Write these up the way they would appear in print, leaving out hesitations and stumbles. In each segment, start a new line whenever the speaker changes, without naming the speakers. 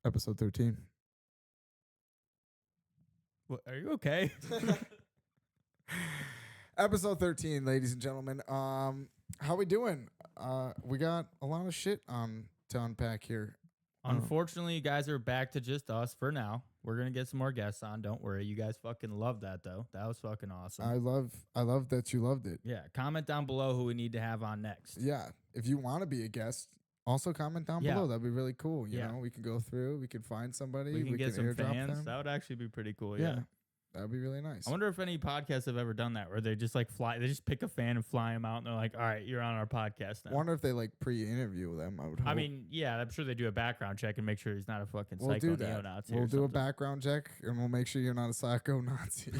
Episode 13.
What, are you okay?
Episode 13, ladies and gentlemen. How we doing? We got a lot of shit to unpack here.
Unfortunately, you guys are back to just us for now. We're gonna get some more guests on. Don't worry. You guys fucking love that though. That was fucking awesome.
I love that you loved it.
Yeah. Comment down below who we need to have on next.
Yeah. If you want to be a guest, also comment down below. That'd be really cool. You know, we can go through, we can find somebody,
We can get some
airdrop
fans.
them.
That would actually be pretty cool.
Yeah. That'd be really nice.
I wonder if any podcasts have ever done that, where they just like fly, they just pick a fan and fly him out, and they're like, "All right, you're on our podcast now."
I wonder if they like pre-interview them. I would hope.
I mean, yeah, I'm sure they do a background check and make sure he's not a fucking
we'll
psycho
do that.
neo-Nazi.
We'll
or
do a
something.
background check, and we'll make sure you're not a psycho Nazi.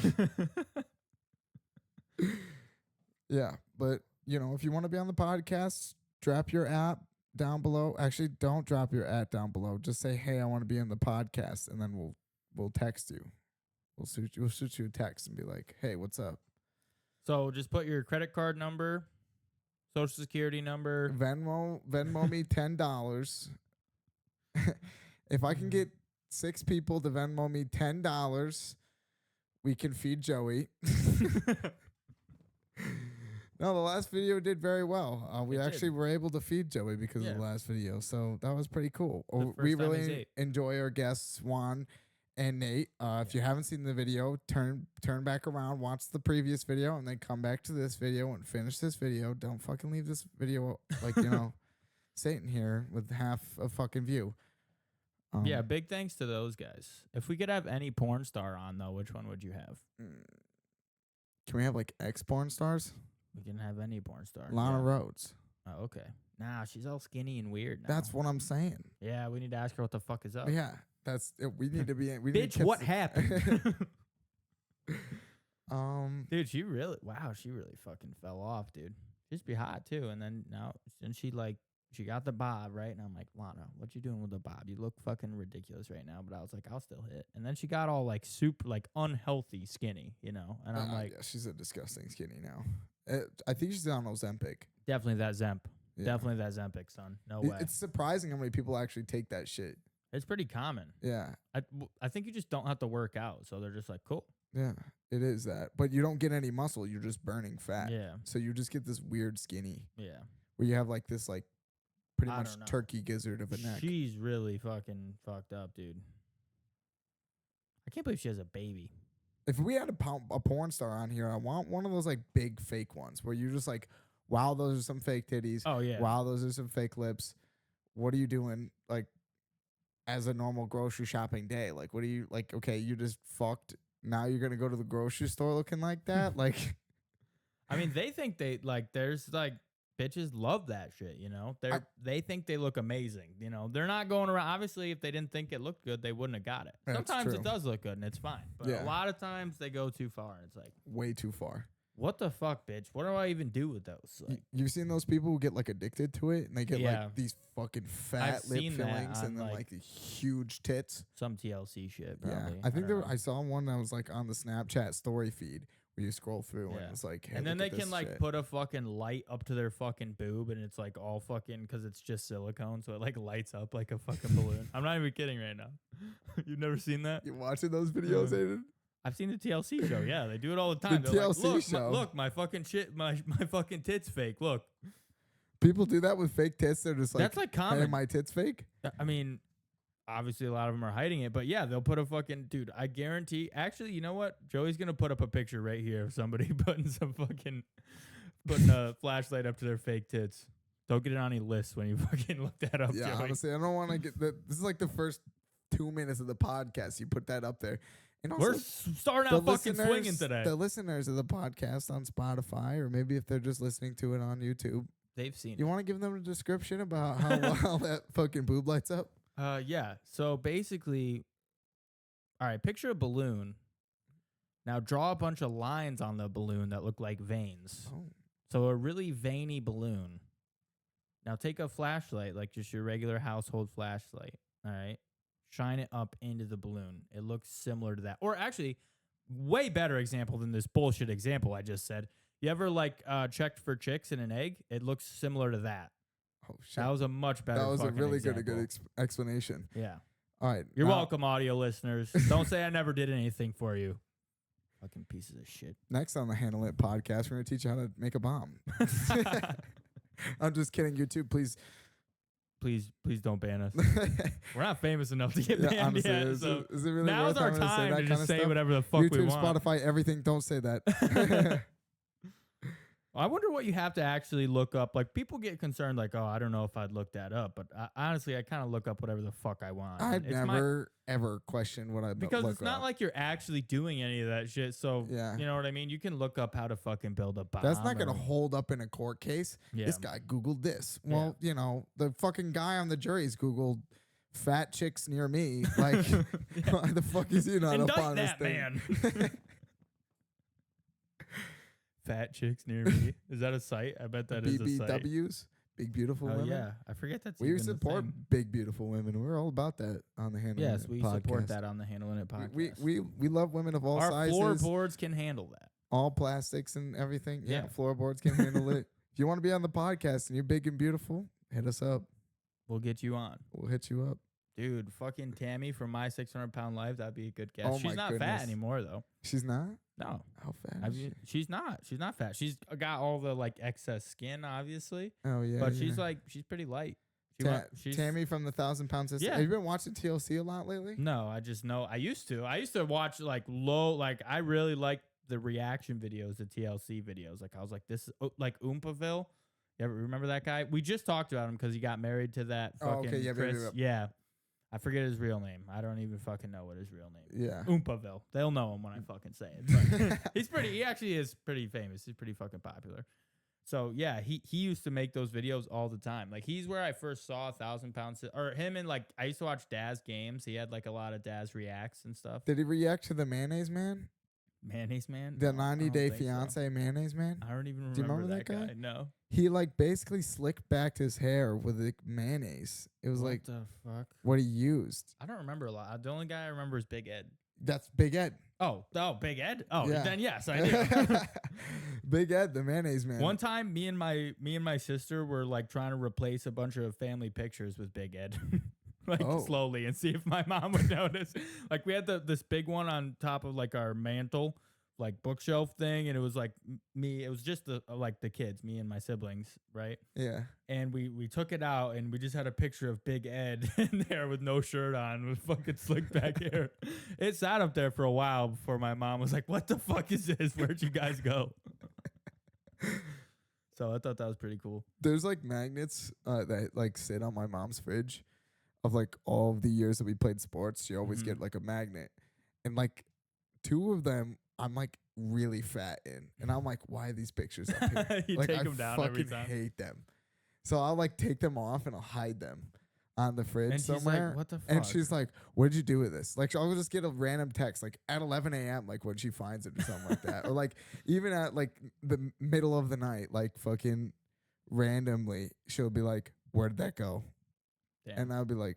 Yeah, but you know, if you want to be on the podcast, drop your app down below. Actually, don't drop your app down below. Just say, "Hey, I want to be in the podcast," and then we'll text you. We'll shoot you a text and be like, "Hey, what's up?"
So just put your credit card number, social security number.
Venmo me $10. If I can get 6 people to Venmo me $10, we can feed Joey. No, the last video did very well. We actually were able to feed Joey because of the last video, so that was pretty cool. We really enjoy our guests, Juan and Nate. If you haven't seen the video, turn back around, watch the previous video, and then come back to this video and finish this video. Don't fucking leave this video like, you know, Satan here with half a fucking view.
Yeah, big thanks to those guys. If we could have any porn star on, though, which one would you have?
Can we have like ex-porn stars?
We can have any porn star.
Lana Rhodes.
Oh, okay. Nah, she's all skinny and weird now.
That's what I'm saying.
Yeah, we need to ask her what the fuck is up.
Yeah. That's it. We need to be in.
Bitch, what happened?
Dude,
she really fucking fell off, dude. She used to be hot too, and then she got the bob, right? And I'm like, Lana, what you doing with the bob? You look fucking ridiculous right now. But I was like, I'll still hit. And then she got all like super like unhealthy skinny, you know. And I'm like,
yeah, she's a disgusting skinny now. I think she's on Ozempic.
Definitely that Zemp. Yeah. Definitely that Zempic, son. No way.
It's surprising how many people actually take that shit.
It's pretty common.
Yeah.
I think you just don't have to work out. So they're just like, cool.
Yeah, it is that. But you don't get any muscle. You're just burning fat.
Yeah.
So you just get this weird skinny.
Yeah.
Where you have like this like pretty much turkey gizzard of a neck.
She's really fucking fucked up, dude. I can't believe she has a baby.
If we had a porn star on here, I want one of those like big fake ones where you're just like, wow, those are some fake titties.
Oh, yeah.
Wow, those are some fake lips. What are you doing? Like, as a normal grocery shopping day, like, what are you like? Okay, you just fucked. Now you're gonna go to the grocery store looking like that, like.
I mean, they think there's like bitches love that shit, you know. They think they look amazing, you know. They're not going around. Obviously, if they didn't think it looked good, they wouldn't have got it. Sometimes it does look good and it's fine, but a lot of times they go too far and it's like
way too far.
What the fuck, bitch? What do I even do with those? Like,
you've seen those people who get like addicted to it and they get like these fucking fat lip fillings and then like the huge tits.
Some TLC shit, probably.
Yeah, I think I saw one that was like on the Snapchat story feed where you scroll through and it's like, hey,
and then they can like
shit.
put a fucking light up to their fucking boob and it's like all fucking because it's just silicone, so it like lights up like a fucking balloon. I'm not even kidding right now. You've never seen that?
You watching those videos, Aiden?
I've seen the TLC show. Yeah, they do it all the time.
The
They're
TLC
like,
show.
Look, my fucking shit, my fucking tits fake. Look.
People do that with fake tits. They're just like,
that's like common.
Hey, my tits fake?
I mean, obviously a lot of them are hiding it, but yeah, they'll put a fucking dude. I guarantee. Actually, you know what? Joey's gonna put up a picture right here of somebody putting a flashlight up to their fake tits. Don't get it on any list when you fucking look that up.
Yeah,
Joey.
honestly, I don't want to get that. This is like the first 2 minutes of the podcast. You put that up there. And also,
we're starting out fucking swinging today.
The listeners of the podcast on Spotify, or maybe if they're just listening to it on YouTube,
they've seen it.
You want to give them a description about how well that fucking boob lights up?
Yeah. So basically, all right, picture a balloon. Now draw a bunch of lines on the balloon that look like veins.
Oh.
So a really veiny balloon. Now take a flashlight, like just your regular household flashlight, all right? Shine it up into the balloon. It looks similar to that. Or actually, way better example than this bullshit example I just said. You ever like checked for chicks in an egg? It looks similar to that.
Oh shit!
That was a much better.
That was a really
example.
good explanation.
Yeah.
All right.
You're welcome, audio listeners. Don't say I never did anything for you. Fucking pieces of shit.
Next on the Handle It podcast, we're going to teach you how to make a bomb. I'm just kidding. YouTube, please
don't ban us. We're not famous enough to get banned
honestly,
yet.
is
So
it really
now's our time to just say whatever the fuck
YouTube,
we want.
Spotify, everything. Don't say that.
I wonder what you have to actually look up. Like, people get concerned, like, oh, I don't know if I'd look that up. But honestly, I kind of look up whatever the fuck I want.
I'd never, ever question what I look up.
Because it's not like you're actually doing any of that shit. So, you know what I mean? You can look up how to fucking build a bomb.
That's not going to hold up in a court case.
Yeah.
This guy Googled this. Well, you know, the fucking guy on the jury's Googled fat chicks near me. Like, why the fuck is he not up on this thing?
Man. Fat chicks near me. Is that a site? I bet that is a site.
BBWs, big beautiful women.
Yeah, I forget that's.
We support big beautiful women. We're all about that on the Handlin It podcast.
Yes, we support that on the Handlin It podcast.
We love women of all sizes.
Our floorboards can handle that.
All plastics and everything. Yeah, floorboards can handle it. If you want to be on the podcast and you're big and beautiful, hit us up.
We'll get you on.
We'll hit you up.
Dude, fucking Tammy from My 600 Pound Life, that'd be a good guess.
Oh,
she's not fat anymore, though.
She's not?
No.
How fat?
She's not. She's not fat. She's got all the like excess skin, obviously.
Oh yeah.
But she's pretty light.
Tammy from the 1,000 Pound Sister.
Yeah.
Have you been watching TLC a lot lately?
No, I just know. I used to watch like I really liked the reaction videos, the TLC videos. Like I was like, this is like Oompaville. You ever remember that guy? We just talked about him because he got married to that fucking Chris. Yeah. I forget his real name. I don't even fucking know what his real name is.
Yeah.
Oompaville. They'll know him when I fucking say it. But he actually is pretty famous. He's pretty fucking popular. So yeah, he used to make those videos all the time. Like he's where I first saw 1,000 Pounds, or him, and like I used to watch Daz games. He had like a lot of Daz reacts and stuff.
Did he react to the Mayonnaise Man?
Mayonnaise Man?
The 90 Day Fiance Mayonnaise Man?
I don't even remember.
Do you remember that guy?
No.
He like basically slicked back his hair with like mayonnaise. It was
what the fuck?
What he used.
I don't remember a lot. The only guy I remember is Big Ed.
That's Big Ed.
Oh, Big Ed. Oh,
yeah.
Then yes, I do.
Big Ed, the mayonnaise man.
One time, me and my sister were like trying to replace a bunch of family pictures with Big Ed. Slowly, and see if my mom would notice. Like we had this big one on top of like our mantle, like bookshelf thing, and it was like me. It was just the kids, me and my siblings, right?
Yeah.
And we took it out, and we just had a picture of Big Ed in there with no shirt on, with fucking slick back hair. It sat up there for a while before my mom was like, "What the fuck is this? Where'd you guys go?" So I thought that was pretty cool.
There's like magnets that like sit on my mom's fridge of like all of the years that we played sports. She always get like a magnet, and like 2 of them I'm like really fat in, and I'm like, why are these pictures up here?
You
like
take
I
them down
fucking
every time.
hate them. So I'll like take them off and I'll hide them on the fridge
and
somewhere.
She's like, what the fuck?
And she's like, what did you do with this? Like I'll just get a random text like at 11 a.m. like when she finds it or something like that, or like even at like the middle of the night, like fucking randomly she'll be like, where did that go? Damn. And I'll be like,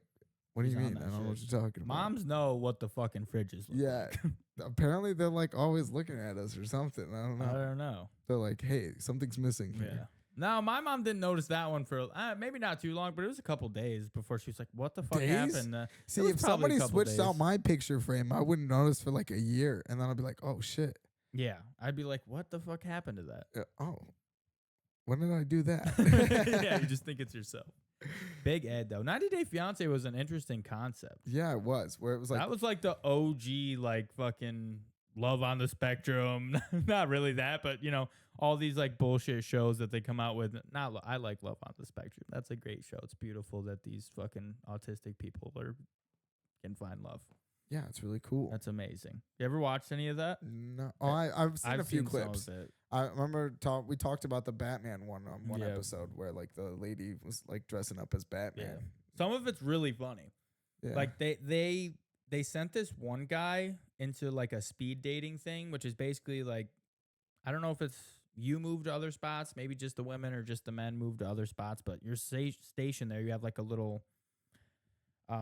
what do you mean? I don't know what you're talking about.
Moms know what the fucking fridges look like.
Apparently they're like always looking at us or something. I don't know. They're like, hey, something's missing here.
Yeah. No, my mom didn't notice that one for maybe not too long, but it was a couple days before she was like, what the fuck happened?
See, if somebody switched out my picture frame, I wouldn't notice for like a year. And then I'd be like, oh, shit.
Yeah. I'd be like, what the fuck happened to that?
When did I do that?
Yeah, you just think it's yourself. Big Ed, though. 90 Day Fiance was an interesting concept.
Yeah, it was. Where it was like,
that was like the OG, like fucking Love on the Spectrum. Not really that, but you know, all these like bullshit shows that they come out with. I like Love on the Spectrum. That's a great show. It's beautiful that these fucking autistic people can find love.
Yeah, it's really cool.
That's amazing. You ever watched any of that?
No. Oh, I've seen a few clips. Some of it. I remember we talked about the Batman one on one episode where like the lady was like dressing up as Batman.
Yeah. Some of it's really funny. Yeah. Like they sent this one guy into like a speed dating thing, which is basically like, I don't know if it's you move to other spots, maybe just the women or just the men move to other spots, but you're stationed there. You have like a little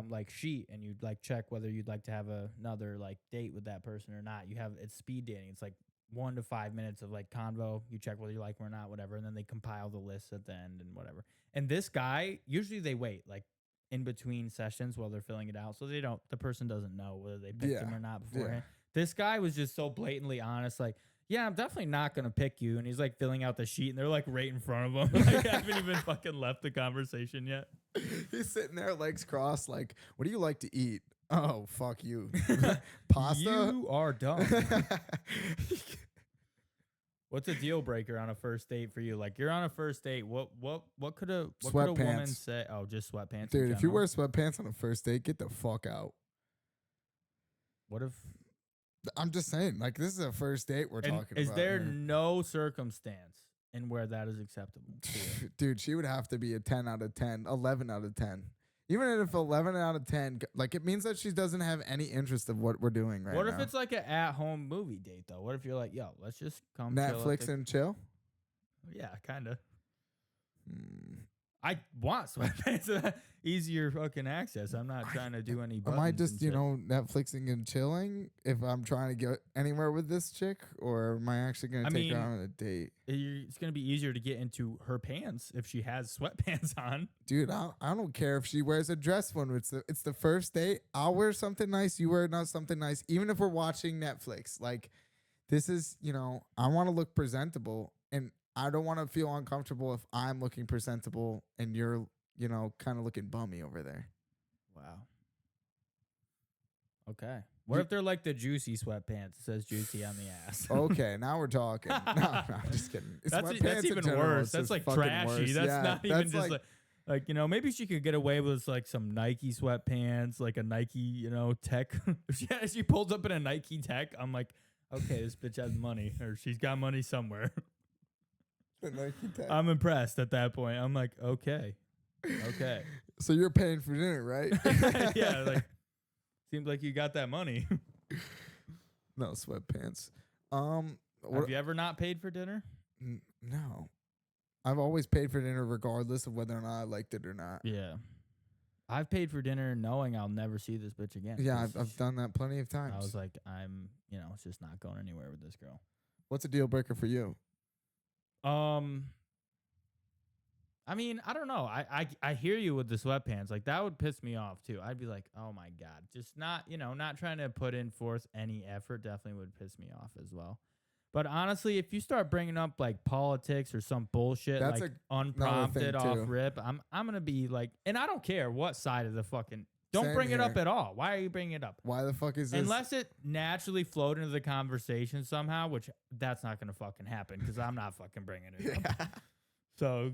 like sheet, and you'd like check whether you'd like to have another like date with that person or not. It's speed dating. It's like 1 to 5 minutes of like convo. You check whether you like them or not, whatever, and then they compile the list at the end and whatever. And this guy, usually they wait like in between sessions while they're filling it out, so the person doesn't know whether they picked him or not beforehand. This guy was just so blatantly honest, like, yeah, I'm definitely not gonna pick you, and he's like filling out the sheet, and they're like right in front of him. Like, I haven't even fucking left the conversation yet.
He's sitting there, legs crossed, like, what do you like to eat? Oh, fuck you. Pasta?
You are dumb. What's a deal breaker on a first date for you? Like, you're on a first date. What could a woman say? Oh, just sweatpants.
Dude, if you wear sweatpants on a first date, get the fuck out.
What if?
I'm just saying, like, this is a first date we're talking about.
Is there no circumstance in where that is acceptable to you?
Dude, she would have to be a 10 out of 10, 11 out of 10. Even if 11 out of 10, like, it means that she doesn't have any interest of what we're doing right now.
What if it's like an at-home movie date, though? What if you're like, yo, let's just come
Netflix and chill?
Yeah, kind of. I want sweatpants. Easier fucking access. I'm not trying to do any buttons.
Am I just, Netflixing and chilling if I'm trying to get anywhere with this chick? Or am I actually going to take her on a date?
It's going to be easier to get into her pants if she has sweatpants on.
Dude, I don't care if she wears a dress when it's the first date. I'll wear something nice. You wear not something nice. Even if we're watching Netflix. Like, this is, I want to look presentable. And I don't want to feel uncomfortable if I'm looking presentable and you're, kind of looking bummy over there.
Wow. Okay. What if they're like the juicy sweatpants? It says juicy on the ass.
Okay, now we're talking. No, I'm just kidding.
That's even worse. That's like trashy.
Worse.
That's not even just like maybe she could get away with like some Nike sweatpants, like a Nike, tech. If she pulls up in a Nike tech, I'm like, okay, this bitch has money or she's got money somewhere. I'm impressed at that point. I'm like, okay.
So you're paying for dinner, right?
Yeah, like seems like you got that money.
No sweatpants.
Have you ever not paid for dinner?
No. I've always paid for dinner regardless of whether or not I liked it or not.
Yeah. I've paid for dinner knowing I'll never see this bitch again.
Yeah, I've done that plenty of times.
I was like, it's just not going anywhere with this girl.
What's a deal breaker for you?
I mean, I don't know. I hear you with the sweatpants. Like, that would piss me off too. I'd be like, oh my God, just not trying to put in forth any effort definitely would piss me off as well. But honestly, if you start bringing up like politics or some bullshit, that's like unprompted off rip, I'm going to be like, and I don't care what side of the fucking, don't bring it up at all. Why are you bringing it up?
Why the fuck is this?
Unless it naturally flowed into the conversation somehow, which that's not going to fucking happen because I'm not fucking bringing it up. So,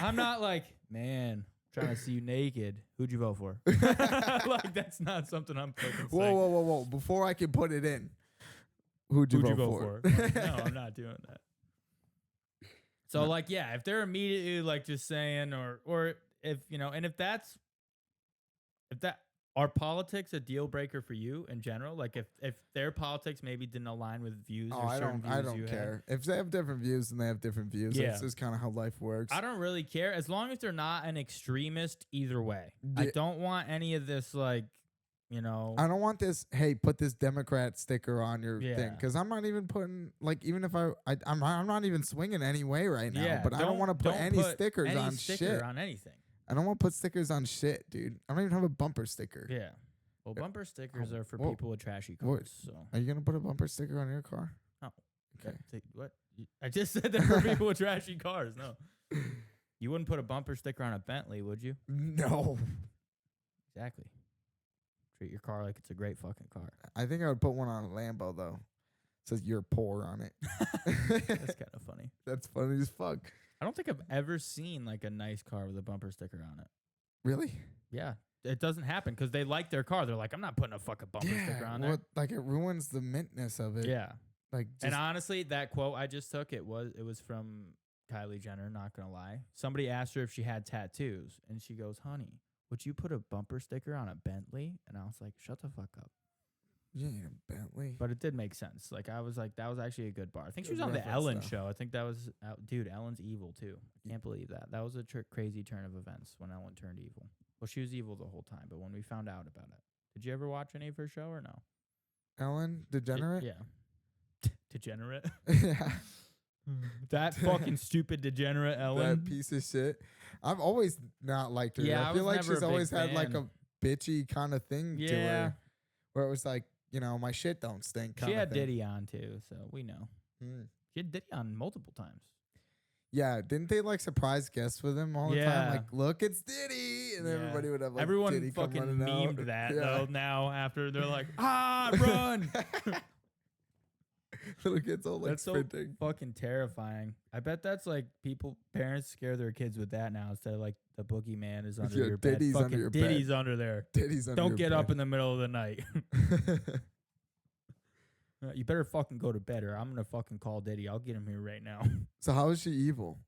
I'm not like, man, trying to see you naked. Who'd you vote for? Like, that's not something I'm fucking saying.
Whoa. Before I can put it in, who'd you vote for?
Like, no, I'm not doing that. So, like, yeah, if they're immediately, like, just saying, or if, and if that are politics a deal breaker for you in general? Like if their politics maybe didn't align with views or certain views
I don't care. If they have different views, then they have different views. Yeah. That's just kind of how life works.
I don't really care as long as they're not an extremist either way. Yeah. I don't want any of this like, I
don't want this, hey, put this Democrat sticker on your thing. Because I'm not even putting, like, even if I'm not even swinging any way right now. Yeah, but I don't want to put any stickers on shit.
On anything.
I don't want to put stickers on shit, dude. I don't even have a bumper sticker.
Yeah. Well, bumper stickers are for people with trashy cars. So.
Are you going to put a bumper sticker on your car?
No. Okay. What? I just said that for people with trashy cars. No. You wouldn't put a bumper sticker on a Bentley, would you?
No.
Exactly. Treat your car like it's a great fucking car.
I think I would put one on a Lambo, though. It says you're poor on it.
That's kind of funny.
That's funny as fuck.
I don't think I've ever seen like a nice car with a bumper sticker on it.
Really?
Yeah. It doesn't happen because they like their car. They're like, I'm not putting a fucking bumper sticker on there.
Like it ruins the mintness of it.
Yeah.
Like,
and honestly, that quote I just took, it was from Kylie Jenner, not gonna lie. Somebody asked her if she had tattoos, and she goes, honey, would you put a bumper sticker on a Bentley? And I was like, shut the fuck up.
You ain't a Bentley.
But it did make sense. Like, I was like, that was actually a good bar. I think she was on the Ellen show. I think that was, dude, Ellen's evil, too. I can't believe that. That was a crazy turn of events when Ellen turned evil. Well, she was evil the whole time, but when we found out about it. Did you ever watch any of her show or no?
Ellen DeGenerate?
Yeah. Degenerate?
Yeah.
That fucking stupid degenerate Ellen.
That piece of shit. I've always not liked her.
Yeah,
I feel like
never
she's
a big
always had like
fan.
a bitchy kind of thing to
Yeah.
her, where it was like, you know, my shit don't stink.
She had Diddy on too, so we know. She had Diddy on multiple times.
Yeah, didn't they like surprise guests with him all the time? Like, look, it's Diddy, and everybody would have like
everyone
Diddy
fucking
come
memed
out.
that though. Now after they're like, run.
Little kids all like
That's
sprinting.
So fucking terrifying. I bet that's like parents scare their kids with that now instead of like the boogeyman is under your bed.
Diddy's under your bed.
Diddy's under there.
Diddy's under
Don't
your
get
bed.
up in the middle of the night. You better fucking go to bed or I'm gonna fucking call Diddy. I'll get him here right now.
So how is she evil?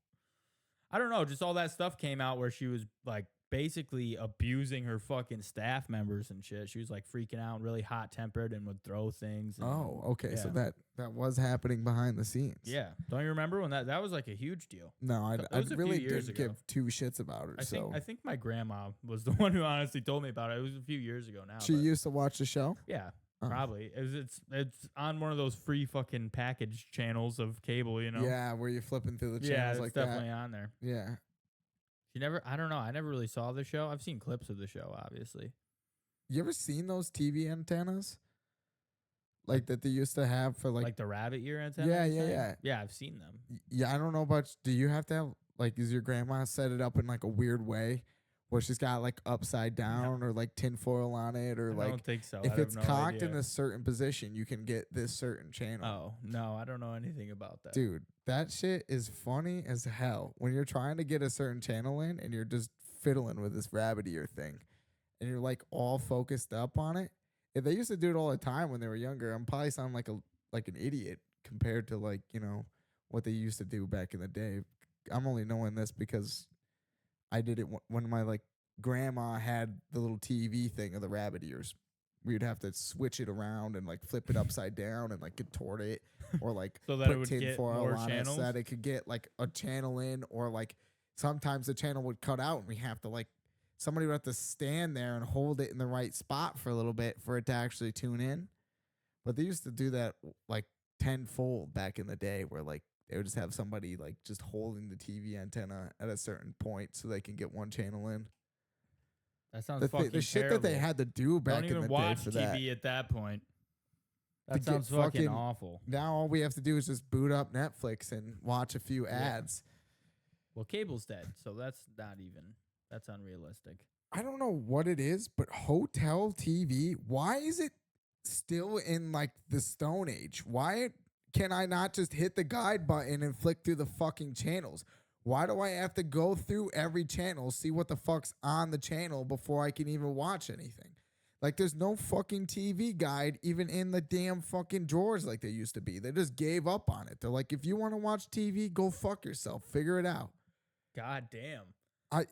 I don't know. Just all that stuff came out where she was like basically abusing her fucking staff members and shit. She was like freaking out, really hot tempered, and would throw things. And,
okay.
Yeah.
So that was happening behind the scenes.
Yeah. Don't you remember when that was like a huge deal?
No, I really didn't give two shits about her.
I think my grandma was the one who honestly told me about it. It was a few years ago now.
She used to watch the show?
Yeah. Probably. It's on one of those free fucking package channels of cable, you know?
Yeah, where you're flipping through the channels like that.
Yeah, it's definitely on there.
Yeah.
I don't know. I never really saw the show. I've seen clips of the show, obviously.
You ever seen those TV antennas? Like that they used to have for like
the rabbit ear antennas?
Yeah.
Yeah, I've seen them.
Yeah, I don't know about, do you have to have, like, is your grandma set it up in like a weird way? Where she's got like upside down or like tinfoil on it or
I don't think so.
If it's cocked in a certain position, you can get this certain channel.
Oh, no, I don't know anything about that.
Dude, that shit is funny as hell. When you're trying to get a certain channel in and you're just fiddling with this rabbit ear thing and you're like all focused up on it. If they used to do it all the time when they were younger, I'm probably sounding like an idiot compared to like, you know, what they used to do back in the day. I'm only knowing this because I did it when my like grandma had the little TV thing of the rabbit ears. We'd have to switch it around and like flip it upside down and like contort it or like
so that
put
it would get more channels?
So that it could get like a channel in, or like sometimes the channel would cut out and we have to like somebody would have to stand there and hold it in the right spot for a little bit for it to actually tune in. But they used to do that like tenfold back in the day where like they would just have somebody like just holding the TV antenna at a certain point so they can get one channel in.
That sounds fucking
the shit
terrible.
that they had to do back in the day for that.
Don't even watch TV at that point. That sounds fucking awful.
Now all we have to do is just boot up Netflix and watch a few ads.
Well, cable's dead, so that's unrealistic.
I don't know what it is, but hotel TV, why is it still in like the Stone Age? Why can I not just hit the guide button and flick through the fucking channels? Why do I have to go through every channel, see what the fuck's on the channel before I can even watch anything? Like, there's no fucking TV guide even in the damn fucking drawers like they used to be. They just gave up on it. They're like, if you want to watch TV, go fuck yourself. Figure it out.
God damn.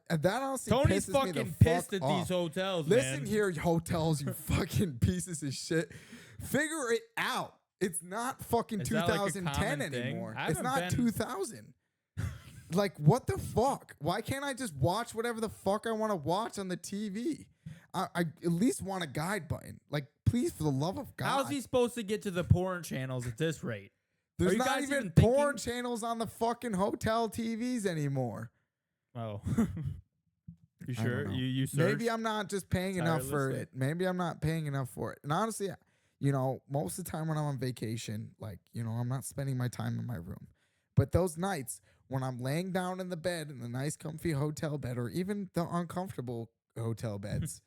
That honestly
Tony's
pisses
fucking
me the
pissed
fuck
at
off.
these hotels,
Listen
man.
here, hotels, you fucking pieces of shit. Figure it out. It's not fucking 2010 anymore. It's not 2000. Like, what the fuck? Why can't I just watch whatever the fuck I want to watch on the TV? I at least want a guide button. Like, please, for the love of God.
How's he supposed to get to the porn channels at this rate?
There's not even porn channels on the fucking hotel TVs anymore.
Oh. You sure? You searched?
Maybe I'm not just paying enough for it. Maybe I'm not paying enough for it. And honestly, you know, most of the time when I'm on vacation, like, you know, I'm not spending my time in my room. But those nights when I'm laying down in the bed in the nice comfy hotel bed or even the uncomfortable hotel beds,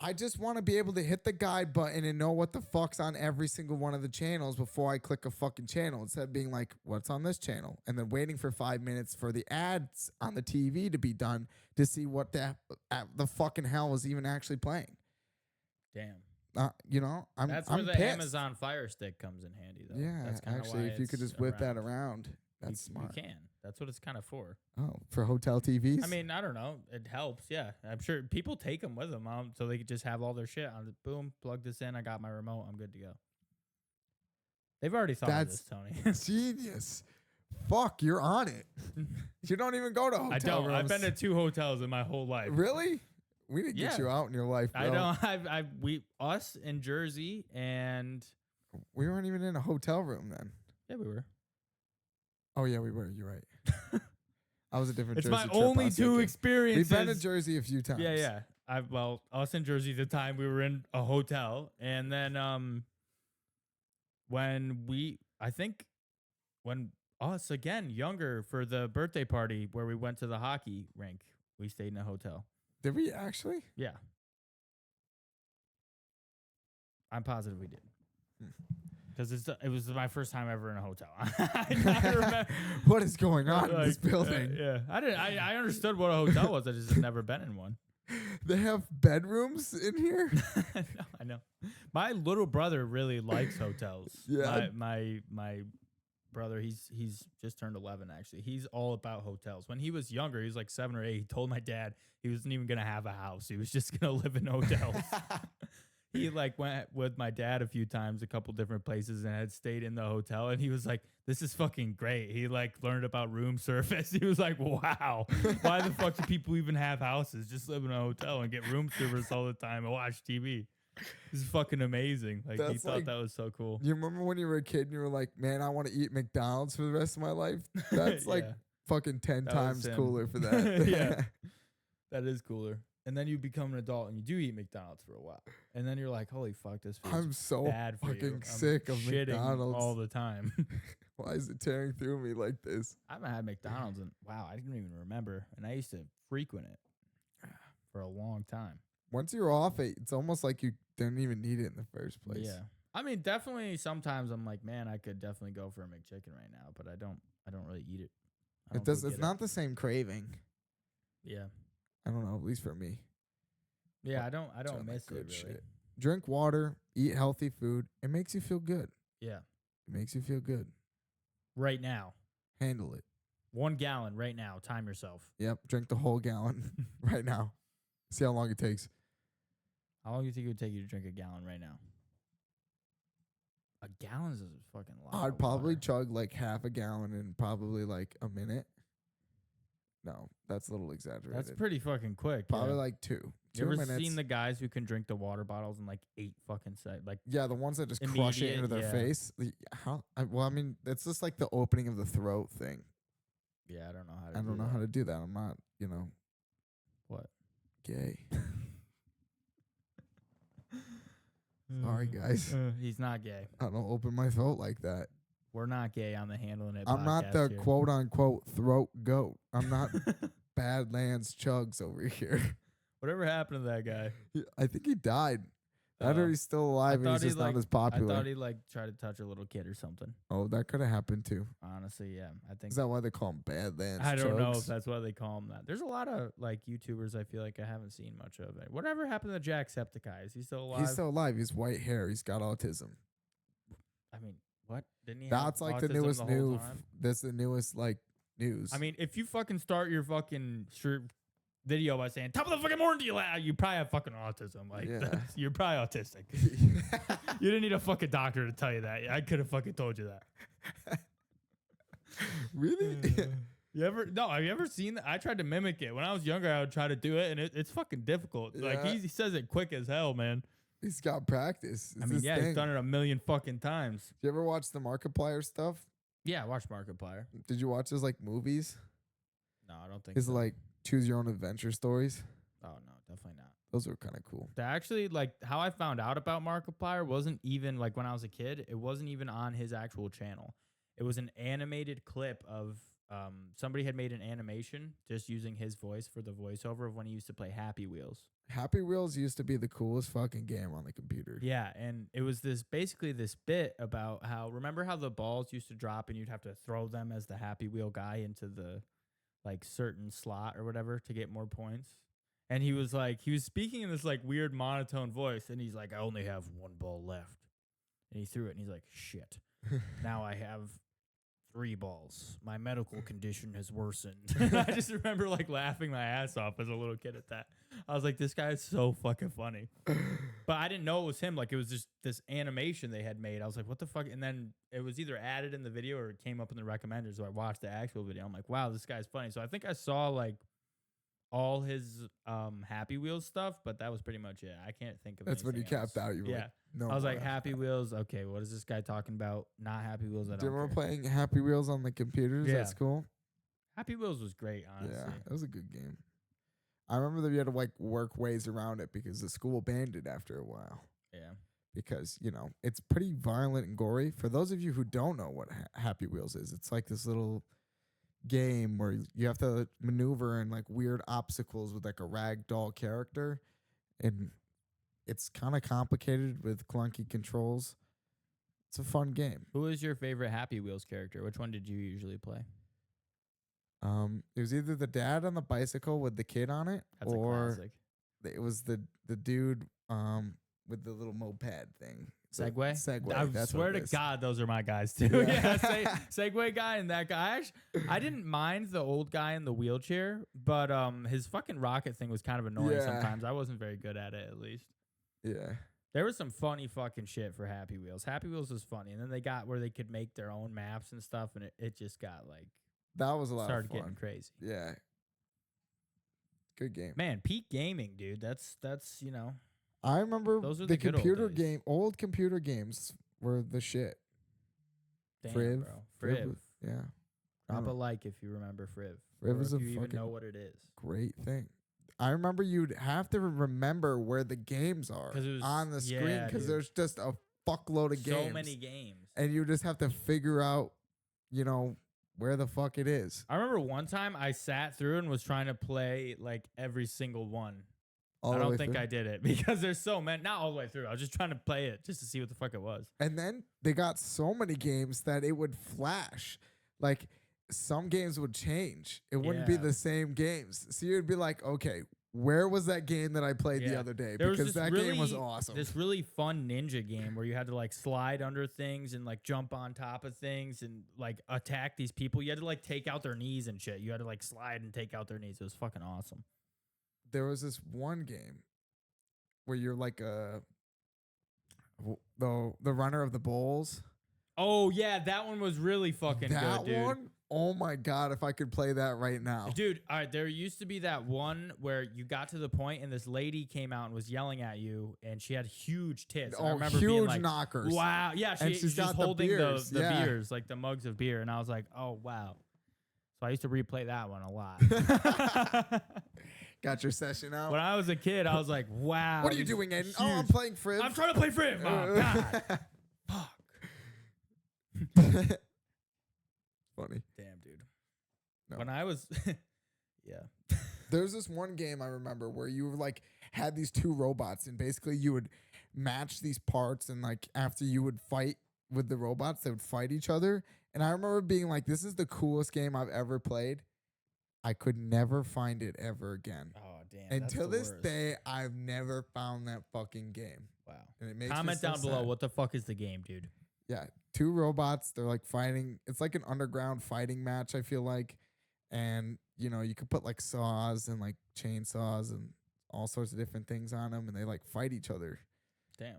I just want to be able to hit the guide button and know what the fuck's on every single one of the channels before I click a fucking channel, instead of being like, what's on this channel? And then waiting for 5 minutes for the ads on the TV to be done to see what the fucking hell is even actually playing.
Damn.
You know,
that's
I'm
where the
pissed.
Amazon Fire Stick comes in handy, though.
Yeah,
that's
actually, if you could just whip that around, that's smart.
You can. That's what it's kind of for.
Oh, for hotel TVs?
I mean, I don't know. It helps. Yeah, I'm sure people take them with them, so they could just have all their shit on it. Boom, plug this in. I got my remote. I'm good to go. They've already thought of this, Tony.
Genius. Fuck, you're on it. You don't even go to hotel
I don't.
rooms.
I've been to 2 hotels in my whole life.
Really? We didn't get you out in your life, bro.
I don't. Us in Jersey, and
we weren't even in a hotel room then.
Yeah, we were.
Oh yeah, we were. You're right. I was a different.
It's
Jersey
my
trip
only
I was
2
thinking.
experiences.
We've been to Jersey a few times.
Yeah, yeah. Us in Jersey, the time we were in a hotel, and then I think when us again younger for the birthday party where we went to the hockey rink, we stayed in a hotel.
Did we actually?
Yeah, I'm positive we did. Because it was my first time ever in a hotel. I remember,
what is going on in this building?
Yeah, I understood what a hotel was. I just had never been in one.
They have bedrooms in here.
No, I know. My little brother really likes hotels.
Yeah,
my brother, he's just turned 11 actually. He's all about hotels. When he was younger, he was like 7 or 8. He told my dad he wasn't even gonna have a house. He was just gonna live in hotels. He like went with my dad a few times, a couple different places, and had stayed in the hotel. And he was like, "This is fucking great." He like learned about room service. He was like, "Wow, why the fuck do people even have houses? Just live in a hotel and get room service all the time and watch TV." This is fucking amazing. Like he thought that was so cool.
You remember when you were a kid and you were like, "Man, I want to eat McDonald's for the rest of my life." That's like fucking 10 times cooler for that.
Yeah, that is cooler. And then you become an adult and you do eat McDonald's for a while. And then you're like, holy fuck, this feels
I'm so
bad for
fucking
you.
sick of
shitting
McDonald's
all the time.
Why is it tearing through me like this?
I haven't had McDonald's and wow, I didn't even remember. And I used to frequent it for a long time.
Once you're off it, it's almost like you didn't even need it in the first place.
Yeah. I mean, definitely sometimes I'm like, man, I could definitely go for a McChicken right now, but I don't really eat it.
It's not the same craving.
Yeah.
I don't know, at least for me.
Yeah, I don't miss it really.
Shit. Drink water, eat healthy food. It makes you feel good.
Yeah.
It makes you feel good.
Right now.
Handle it.
1 gallon right now. Time yourself.
Yep. Drink the whole gallon right now. See how long it takes.
How long do you think it would take you to drink a gallon right now? A gallon is a fucking lot.
I'd probably chug like half a gallon in probably like a minute. No, that's a little exaggerated.
That's pretty fucking quick.
Probably like 2.
You ever
minutes.
seen the guys who can drink the water bottles in like 8 fucking seconds? Like
yeah, the ones that just crush it into their face. Well, I mean, it's just like the opening of the throat thing.
Yeah, I don't know how to.
I don't know how to do that. I'm not,
what?
Gay. Sorry, guys.
He's not gay.
I don't open my throat like that.
We're not gay on the Handlin It.
I'm not the quote unquote throat goat. I'm not Badlands Chugs over here.
Whatever happened to that guy?
I think he died. I know he's still alive and he's just not as popular.
I thought he like tried to touch a little kid or something.
Oh, that could have happened too.
Honestly, yeah. I think.
Is that why they call him Badlands Chugs?
I don't know if that's why they call him that. There's a lot of like YouTubers I feel like I haven't seen much of it. Whatever happened to Jacksepticeye? Is he still alive?
He's still alive. He's white hair. He's got autism.
I mean, what? Didn't he
That's like the newest news. That's the newest like news.
I mean, if you fucking start your fucking video by saying top of the fucking morning to you probably have fucking autism. Like you're probably autistic. You didn't need a fucking doctor to tell you that. I could have fucking told you that.
Really?
Have you ever seen that? I tried to mimic it when I was younger. I would try to do it, and it's fucking difficult. Yeah. Like he says it quick as hell, man.
He's got practice.
He's done it a million fucking times.
Did you ever watch the Markiplier stuff?
Yeah, I watched Markiplier.
Did you watch his like movies?
No, I don't think
his like choose your own adventure stories.
Oh no, definitely not.
Those were kind of cool.
Actually, like how I found out about Markiplier wasn't even like when I was a kid. It wasn't even on his actual channel. It was an animated clip of somebody had made an animation just using his voice for the voiceover of when he used to play Happy Wheels. Happy
Wheels used to be the coolest fucking game on the computer.
Yeah, and it was basically this bit about remember how the balls used to drop and you'd have to throw them as the Happy Wheel guy into the like certain slot or whatever to get more points. And he was speaking in this like weird monotone voice, and he's like, I only have 1 ball left. And he threw it and he's like, shit. Now I have 3 balls. My medical condition has worsened. I just remember like laughing my ass off as a little kid at that. I was like, this guy is so fucking funny. But I didn't know it was him. Like it was just this animation they had made. I was like, what the fuck? And then it was either added in the video or it came up in the recommenders. So I watched the actual video. I'm like, wow, this guy's funny. So I think I saw like all his Happy Wheels stuff, but that was pretty much it. I can't think of
That's when you capped out. You were like, no.
I was like, Happy Wheels. Okay, what is this guy talking about? Not Happy Wheels. I don't
Do you remember
care.
playing Happy Wheels on the computers
Yeah.
at school?
Happy Wheels was great, honestly.
Yeah, it was a good game. I remember that you had to like work ways around it because the school banned it after a while.
Yeah.
Because, you know, it's pretty violent and gory. For those of you who don't know what Happy Wheels is, it's like this little game where you have to maneuver in like weird obstacles with like a rag doll character. And it's kind of complicated with clunky controls. It's a fun game.
Who is your favorite Happy Wheels character? Which one did you usually play?
It was either the dad on the bicycle with the kid on it,
That's
or
a classic.
it was the dude with the little moped thing.
Segway?
Segway.
I swear to God, those are my guys too.
Yeah.
Segway guy and that guy. I didn't mind the old guy in the wheelchair, but his fucking rocket thing was kind of annoying sometimes. I wasn't very good at it, at least.
Yeah.
There was some funny fucking shit for Happy Wheels. Happy Wheels was funny, and then they got where they could make their own maps and stuff, and it just got like
that was a lot of
started
fun.
getting crazy.
Yeah. Good game.
Man, peak gaming, dude. That's you know.
I remember
Those are
the
good
computer
old days.
game. Old computer games were the shit.
Damn,
Friv,
bro. Friv.
Yeah.
Drop a like if you remember Friv.
Friv
or
is
if
a
you even
fucking
know what it is.
Great thing. I remember you'd have to remember where the games are on the screen because there's just a fuckload of games.
So many games.
And you just have to figure out, you know, where the fuck it is.
I remember one time I sat through and was trying to play like every single one.
I
don't think I did it because there's so many. Not all the way through. I was just trying to play it just to see what the fuck it was.
And then they got so many games that it would flash. Like some games would change. It wouldn't be the same games. So you'd be like, okay, where was that game that I played the other day? Because that game was awesome.
This really fun ninja game where you had to like slide under things and like jump on top of things and like attack these people. You had to like take out their knees and shit. You had to like slide and take out their knees. It was fucking awesome.
There was this one game where you're like the runner of the bulls.
Oh yeah, that one was really fucking good, dude. That one?
Oh my God, if I could play that right now.
Dude, all right, there used to be that one where you got to the point and this lady came out and was yelling at you and she had huge tits.
Oh,
I remember
huge
being like,
knockers.
wow. Yeah, she's
got
holding the
beers,
beers, like the mugs of beer. And I was like, oh, wow. So I used to replay that one a lot.
Got your session out?
When I was a kid, I was like, wow.
What are you doing, Aiden? Oh, I'm playing Friv.
I'm trying to play Friv. Oh, God. Fuck.
Funny.
Damn, dude.
No.
When I was, yeah.
There's this one game I remember where you were like had these two robots and basically you would match these parts and like after you would fight with the robots, they would fight each other. And I remember being like, this is the coolest game I've ever played. I could never find it ever again.
Oh, damn.
Until this day, I've never found that fucking game.
Wow.
And it makes
Comment
me so
down below.
sad.
What the fuck is the game, dude?
Yeah. Two robots. They're like fighting. It's like an underground fighting match, I feel like. And, you know, you could put like saws and like chainsaws and all sorts of different things on them. And they like fight each other.
Damn.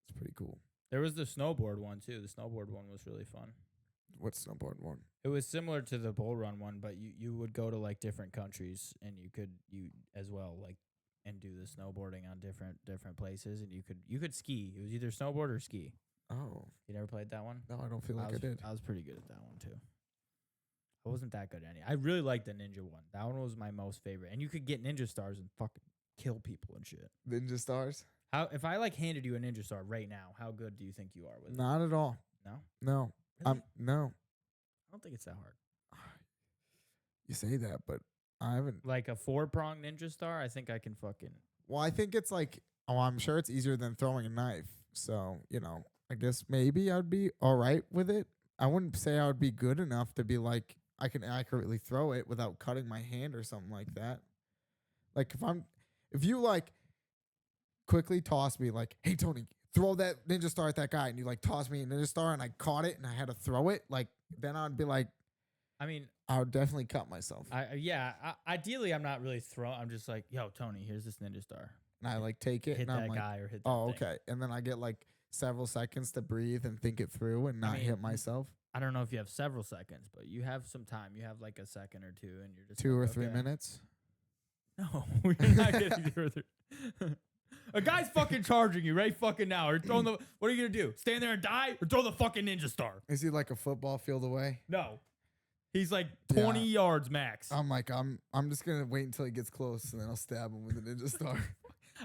It's pretty cool.
There was the snowboard one, too. The snowboard one was really fun.
What snowboard one?
It was similar to the bull run one, but you would go to like different countries and you as well like and do the snowboarding on different places and you could ski. It was either snowboard or ski.
Oh.
You never played that one?
No, I don't feel like I did.
I was pretty good at that one too. I wasn't that good at any. I really liked the ninja one. That one was my most favorite. And you could get ninja stars and fucking kill people and shit.
Ninja stars?
If I like handed you a ninja star right now, how good do you think you are with it?
Not at all.
No?
No.
Really?
No.
I don't think it's that hard.
You say that, but I haven't.
Like a 4-prong ninja star, I think I can fucking.
Well, I think it's like, I'm sure it's easier than throwing a knife. So, you know, I guess maybe I'd be all right with it. I wouldn't say I would be good enough to be like, I can accurately throw it without cutting my hand or something like that. Like if you like quickly toss me like, hey, Tony, throw that ninja star at that guy. And you like toss me a ninja star and I caught it and I had to throw it. Like, then I'd be like,
I mean,
I would definitely cut myself.
Ideally, I'm not really throwing. I'm just like, yo, Tony, here's this ninja star.
And I like take it
Hit
and
that
I'm like,
guy or hit that
oh,
thing.
okay. And then I get like several seconds to breathe and think it through and not hit myself.
I don't know if you have several seconds, but you have some time. You have like a second or two and you're just
2
like,
or 3
okay.
minutes.
No, we're not getting further. A guy's fucking charging you right fucking now. Or throwing the. What are you gonna do? Stand there and die, or throw the fucking ninja star?
Is he like a football field away?
No, he's like 20 yards max.
I'm just gonna wait until he gets close, and then I'll stab him with a ninja star.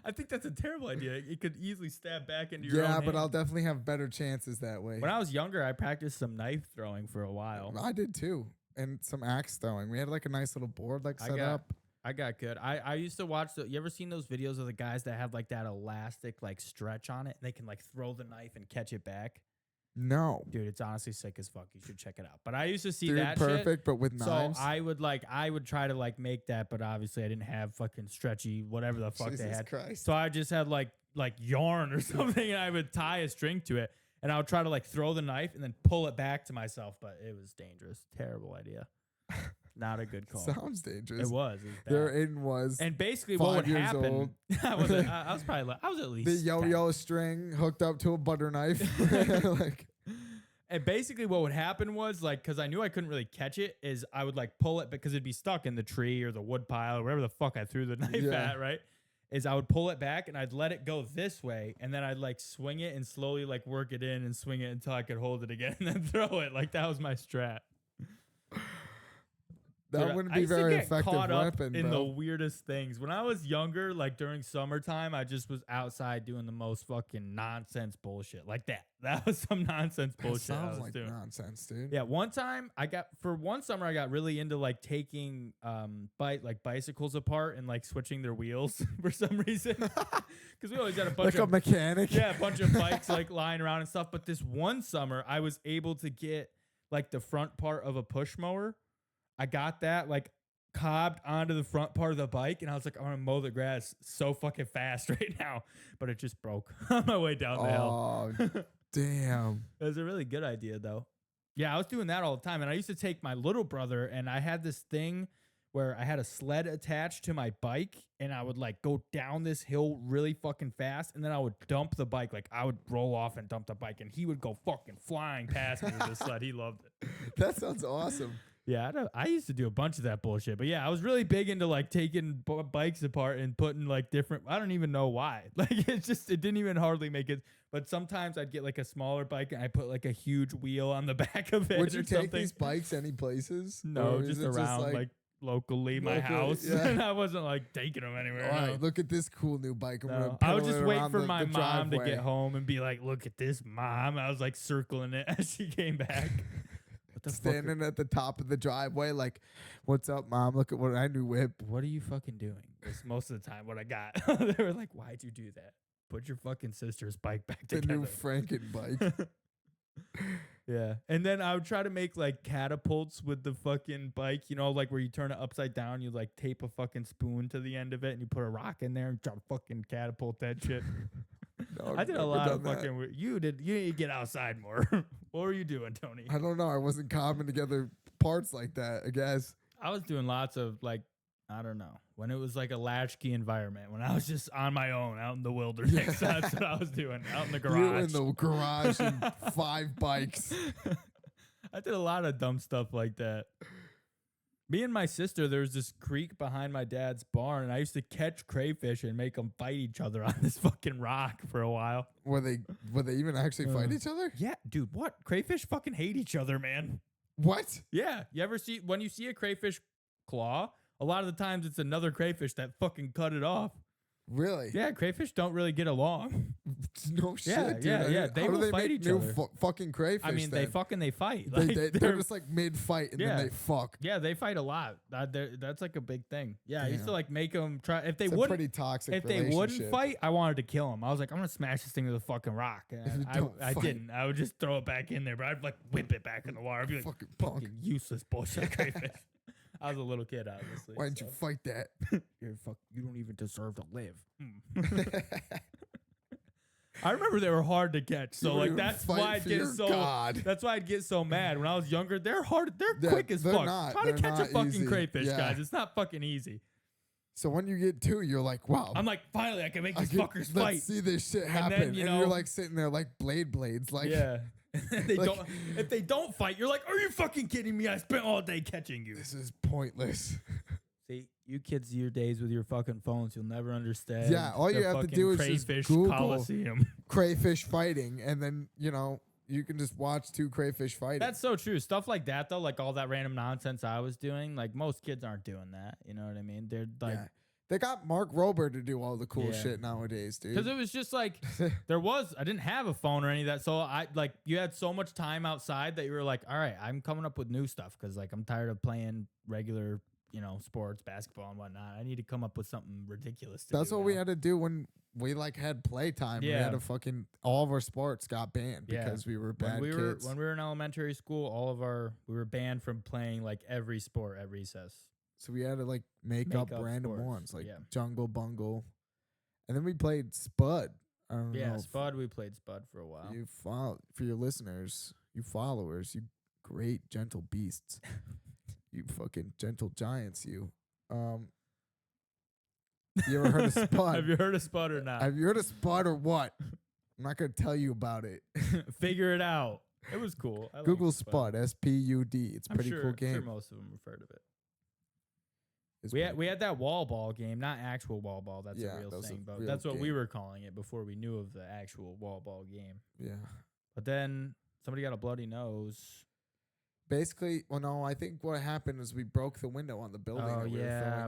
I think that's a terrible idea. It could easily stab back into your own
Yeah,
hand.
but I'll definitely have better chances that way.
When I was younger, I practiced some knife throwing for a while.
I did too, and some axe throwing. We had like a nice little board set up.
I got good. I used to watch you ever seen those videos of the guys that have like that elastic like stretch on it and they can like throw the knife and catch it back?
No.
Dude, it's honestly sick as fuck. You should check it out. But I used to see
Dude,
that
perfect,
shit.
but with knives.
So I would try to like make that, but obviously I didn't have fucking stretchy whatever the fuck they had.
Christ.
So I just had like yarn or something and I would tie a string to it and I would try to like throw the knife and then pull it back to myself, but it was dangerous. Terrible idea. Not a good call.
Sounds dangerous.
It was bad.
There Aiden was.
And basically what would happen, I was at least
the yo-yo string hooked up to a butter knife.
And basically what would happen was like, cause I knew I couldn't really catch it, is I would like pull it because it'd be stuck in the tree or the wood pile or wherever the fuck I threw the knife at, right? Is I would pull it back and I'd let it go this way and then I'd like swing it and slowly like work it in and swing it until I could hold it again and then throw it. Like that was my strat.
That wouldn't be very effective weapon,
in the weirdest things. When I was younger, like during summertime, I just was outside doing the most fucking nonsense bullshit like that. That was some nonsense bullshit.
Sounds like nonsense, dude.
Yeah, one time one summer I got really into like taking bicycles apart and like switching their wheels for some reason. Because we always had a bunch of
a mechanic.
Yeah, a bunch of bikes like lying around and stuff. But this one summer I was able to get like the front part of a push mower. I got that like cobbed onto the front part of the bike, and I was like, I want to mow the grass so fucking fast right now, but it just broke on my way down the hill.
Oh, damn!
It was a really good idea, though. Yeah, I was doing that all the time, and I used to take my little brother, and I had this thing where I had a sled attached to my bike, and I would like go down this hill really fucking fast, and then I would dump the bike. Like I would roll off and dump the bike, and he would go fucking flying past me with the sled. He loved it.
That sounds awesome.
Yeah, I used to do a bunch of that bullshit. But yeah, I was really big into like taking bikes apart and putting like different, I don't even know why. Like it didn't even hardly make it. But sometimes I'd get like a smaller bike and I put like a huge wheel on the back of it.
Would you take these bikes any places?
No, just around like locally, my house. Yeah. And I wasn't like taking them anywhere.
All right, look at this cool new bike.
I would just wait for my mom to get home and be like, look at this, Mom. I was like circling it as she came back.
Standing at the top of the driveway like, what's up, Mom? Look at what I new whip.
What are you fucking doing? That's most of the time what I got. They were like, why'd you do that? Put your fucking sister's bike back together.
The new Franken bike.
Yeah. And then I would try to make like catapults with the fucking bike, you know, like where you turn it upside down, you like tape a fucking spoon to the end of it and you put a rock in there and try to fucking catapult that shit. No, I did a lot of fucking. You need to get outside more. What were you doing, Tony?
I don't know. I wasn't cobbing together parts like that, I guess.
I was doing lots of like, I don't know, when it was like a latchkey environment, when I was just on my own out in the wilderness. Yeah. That's what I was doing out in the garage.
You were in the garage and 5 bikes.
I did a lot of dumb stuff like that. Me and my sister, there was this creek behind my dad's barn, and I used to catch crayfish and make them fight each other on this fucking rock for a while.
Were they even actually fight each other?
Yeah, dude, what? Crayfish fucking hate each other, man.
What?
Yeah. You ever see, when you see a crayfish claw, a lot of the times it's another crayfish that fucking cut it off.
Really?
Yeah, crayfish don't really get along.
No shit, dude.
Yeah. They will fight each other.
Fucking crayfish.
I mean,
then?
they fight.
Like, they're just like mid-fight and then they fuck.
Yeah, they fight a lot. That's like a big thing. Yeah, I used to like make them try. If they
it's
wouldn't,
pretty toxic.
If they wouldn't fight, I wanted to kill them. I was like, I'm gonna smash this thing with a fucking rock. And I didn't. I would just throw it back in there, but I'd like whip it back in the water. I'd be like, fucking useless bullshit crayfish. I was a little kid, obviously.
Why didn't you fight that?
You don't even deserve to live. I remember they were hard to catch, so like that's why I'd get so. That's why I'd get so mad when I was younger. They're hard. They're quick as fuck. Try to catch a fucking crayfish, guys. It's not fucking easy.
So when you get 2, you're like, wow.
I'm like, finally, I can make these fuckers fight.
Let's see this shit happen. And you're like sitting there like blades. Like,
yeah. If they don't fight, you're like, are you fucking kidding me? I spent all day catching you.
This is pointless.
See, You kids your days with your fucking phones, you'll never understand.
Yeah, all you have to do is just Google
Coliseum.
crayfish fighting, and then, you can just watch two crayfish fighting.
That's so true. Stuff like that, though, like all that random nonsense I was doing, like most kids aren't doing that. You know what I mean? They're like...
Yeah. They got Mark Rober to do all the cool shit nowadays, dude.
Because it was just like, I didn't have a phone or any of that. So you had so much time outside that you were like, all right, I'm coming up with new stuff. Because like, I'm tired of playing regular, sports, basketball and whatnot. I need to come up with something ridiculous to
That's what we had to do when we had playtime. Yeah. We had to all of our sports got banned because we were bad kids.
When we were in elementary school, we were banned from playing like every sport at recess.
So we had to make up random ones like Jungle Bungle. And then we played Spud. I don't know.
Spud, we played Spud for a while.
For your listeners, you followers, you great gentle beasts. You fucking gentle giants, you. You ever heard of Spud?
Have you heard of Spud or not?
Have you heard of Spud or what? I'm not going to tell you about it.
Figure it out. It was cool.
Google Spud, Spud. It's a pretty cool game.
I'm sure most of them have heard of it. We had that wall ball game, not actual wall ball. That's a real thing, but that's what we were calling it before we knew of the actual wall ball game.
Yeah.
But then somebody got a bloody nose.
Basically, well, no, I think what happened is we broke the window on the building.
Oh,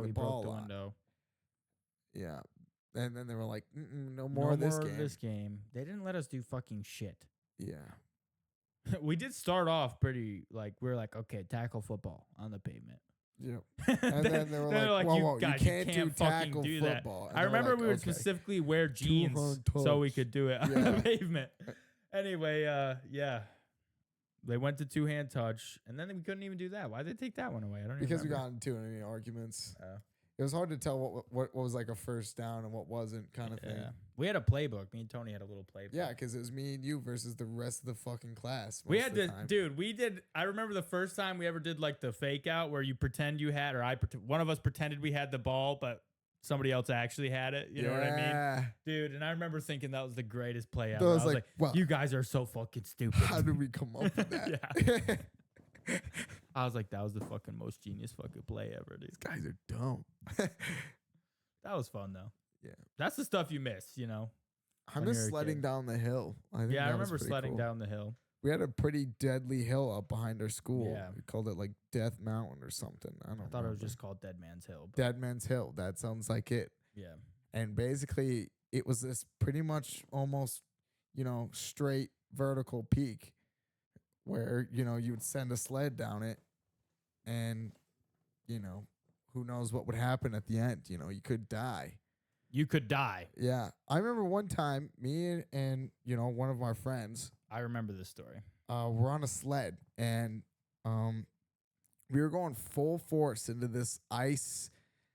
we
broke the window.
Yeah. And then they were like, no more of this game.
They didn't let us do fucking shit.
Yeah.
We did start off pretty, we were like, okay, tackle football on the pavement.
Yep. And then they were like, whoa, you can't do tackle football.
I remember we would specifically wear jeans so we could do it on the pavement. Anyway, they went to two-hand touch, and then we couldn't even do that. Why did they take that one away? I don't know.
Because we got into any arguments. It was hard to tell what was like a first down and what wasn't kind of thing.
We had a playbook. Me and Tony had a little playbook.
Yeah, because it was me and you versus the rest of the fucking class.
We had to, dude, we did. I remember the first time we ever did like the fake out where you pretend you had, or one of us pretended we had the ball, but somebody else actually had it. You know what I mean? Dude, and I remember thinking that was the greatest play ever. I was like, well, you guys are so fucking stupid.
How did we come up with that?
I was like, that was the fucking most genius fucking play ever, dude.
These guys are dumb.
That was fun, though.
Yeah.
That's the stuff you miss,
I miss sledding down the hill.
I remember sledding down the hill.
We had a pretty deadly hill up behind our school. Yeah. We called it like Death Mountain or something. I thought
it was just called Dead Man's Hill.
Dead Man's Hill. That sounds like it.
Yeah.
And basically, it was this pretty much almost, straight vertical peak where, you would send a sled down it and, who knows what would happen at the end. You could die.
You could die.
Yeah. I remember one time, me and one of our friends.
I remember this story.
We're on a sled, and we were going full force into this ice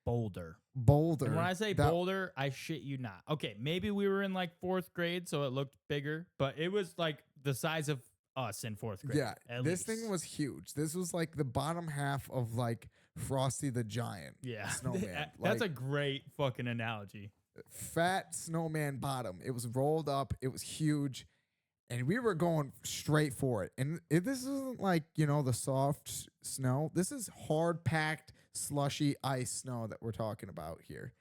boulder.
And
when I say boulder, I shit you not. Okay, maybe we were in like 4th grade, so it looked bigger, but it was like the size of us in 4th grade.
Yeah, this thing was huge. This was like the bottom half of like Frosty the Giant.
Yeah,
snowman.
That's a great fucking analogy.
Fat snowman bottom. It was rolled up. It was huge. And we were going straight for it. And this isn't like, the soft snow. This is hard-packed, slushy ice snow that we're talking about here.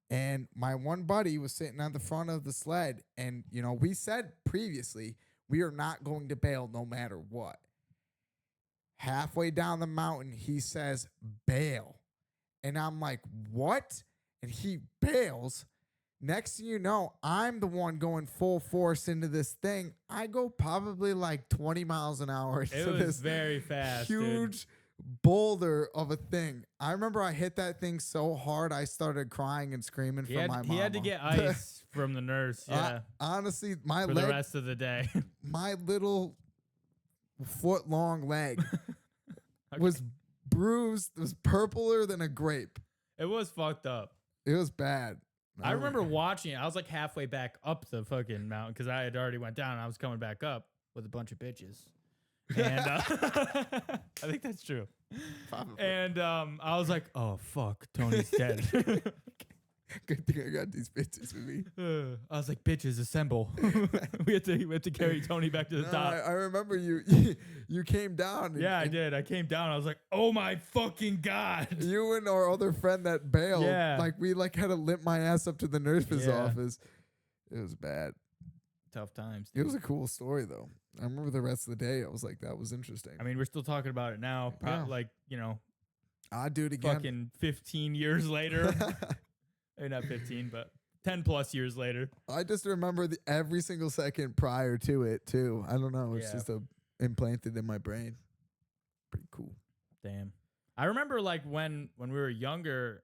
And my one buddy was sitting on the front of the sled. And, we said previously, we are not going to bail no matter what. Halfway down the mountain, he says, bail. And I'm like, what? And he bails. Next thing you know, I'm the one going full force into this thing. I go probably like 20 miles an hour into this
very fast,
huge boulder of a thing. I remember I hit that thing so hard I started crying and screaming for my mama.
He had to get ice from the nurse. Yeah,
honestly,
for the rest of the day,
my little foot-long leg was bruised. It was purpler than a grape.
It was fucked up.
It was bad.
I remember watching it. I was like halfway back up the fucking mountain because I had already went down and I was coming back up with a bunch of bitches. And I think that's true. Probably. And I was like, oh, fuck, Tony's dead.
Good thing I got these bitches with me.
I was like, bitches, assemble. we had to carry Tony back to the top.
I remember you came down.
Yeah, I did. I came down. I was like, oh my fucking God.
You and our other friend that bailed.
Yeah.
Like we like had to limp my ass up to the nurse's office. It was bad.
Tough times. Dude.
It was a cool story though. I remember the rest of the day. I was like, that was interesting.
I mean, we're still talking about it now. Like, you know,
I'd do it again.
Fucking 15 years later. Maybe not 15, but 10 plus years later.
I just remember every single second prior to it too. I don't know. It's just implanted in my brain. Pretty cool.
Damn. I remember like when we were younger,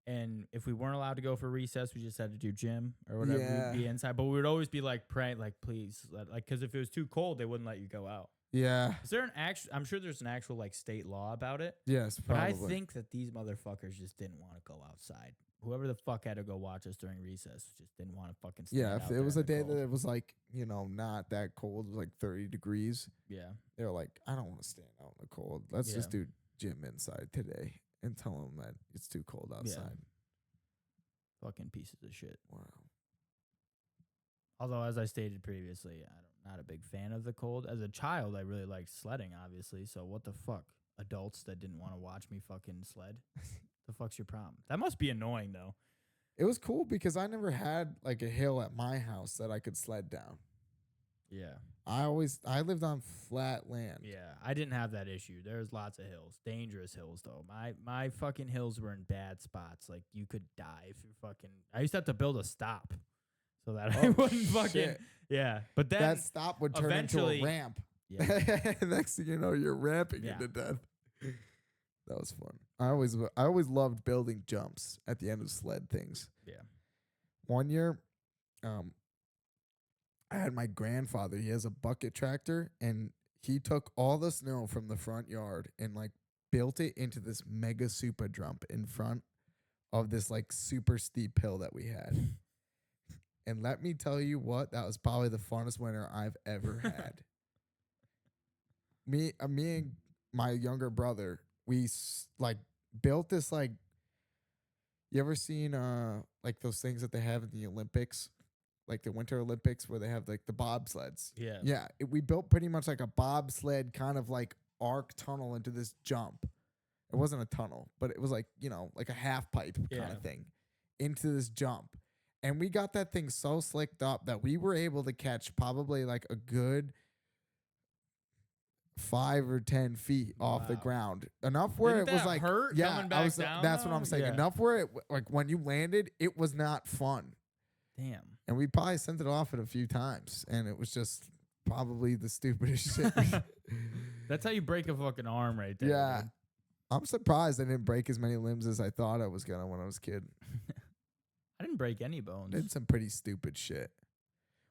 and if we weren't allowed to go for recess, we just had to do gym or whatever.
Yeah.
We'd be inside, but we would always be like praying, like, please, like, because if it was too cold, they wouldn't let you go out.
Yeah.
Is there an actual? I'm sure there's an actual like state law about it.
Yes,
probably. But I think that these motherfuckers just didn't want to go outside. Whoever the fuck had to go watch us during recess just didn't want to fucking stand out.
If it was a day that it was like, you know, not that cold, it was like 30 degrees. Yeah. They were like, I don't want to stand out in the cold. Let's just do gym inside today and tell them that it's too cold outside.
Yeah. Fucking pieces of shit.
Wow.
Although, as I stated previously, I'm not a big fan of the cold. As a child, I really liked sledding, obviously. So what the fuck? Adults that didn't want to watch me fucking sled? The fuck's your problem? That must be annoying, though.
It was cool because I never had like a hill at my house that I could sled down. Yeah. I lived on flat land.
Yeah, I didn't have that issue. There's lots of hills. Dangerous hills, though. My fucking hills were in bad spots. Like, you could die if you fucking... I used to have to build a stop so that I wouldn't fucking...
Shit.
Yeah, but then...
That stop would turn into a ramp. Yeah. Next thing you know, you're ramping into death. That was fun. I always loved building jumps at the end of sled things. Yeah. One year, I had my grandfather. He has a bucket tractor, and he took all the snow from the front yard and like built it into this mega super jump in front of this like super steep hill that we had. And let me tell you what, that was probably the funnest winter I've ever had. Me and my younger brother, we like built this like, you ever seen like those things that they have in the Olympics, like the Winter Olympics where they have like the bobsleds? Yeah. Yeah. We built pretty much like a bobsled kind of like arc tunnel into this jump. It wasn't a tunnel, but it was like, you know, like a half pipe kind of thing into this jump. And we got that thing so slicked up that we were able to catch probably like a good 5 or 10 feet off the ground. Enough where
Didn't
it was
that
like,
hurt coming back down,
that's what I'm saying.
Yeah.
Enough where it, like when you landed, it was not fun.
Damn.
And we probably sent it off it a few times, and it was just probably the stupidest shit.
That's how you break a fucking arm right there.
Yeah.
Dude.
I'm surprised I didn't break as many limbs as I thought I was going to when I was a kid.
I didn't break any bones.
Did some pretty stupid shit.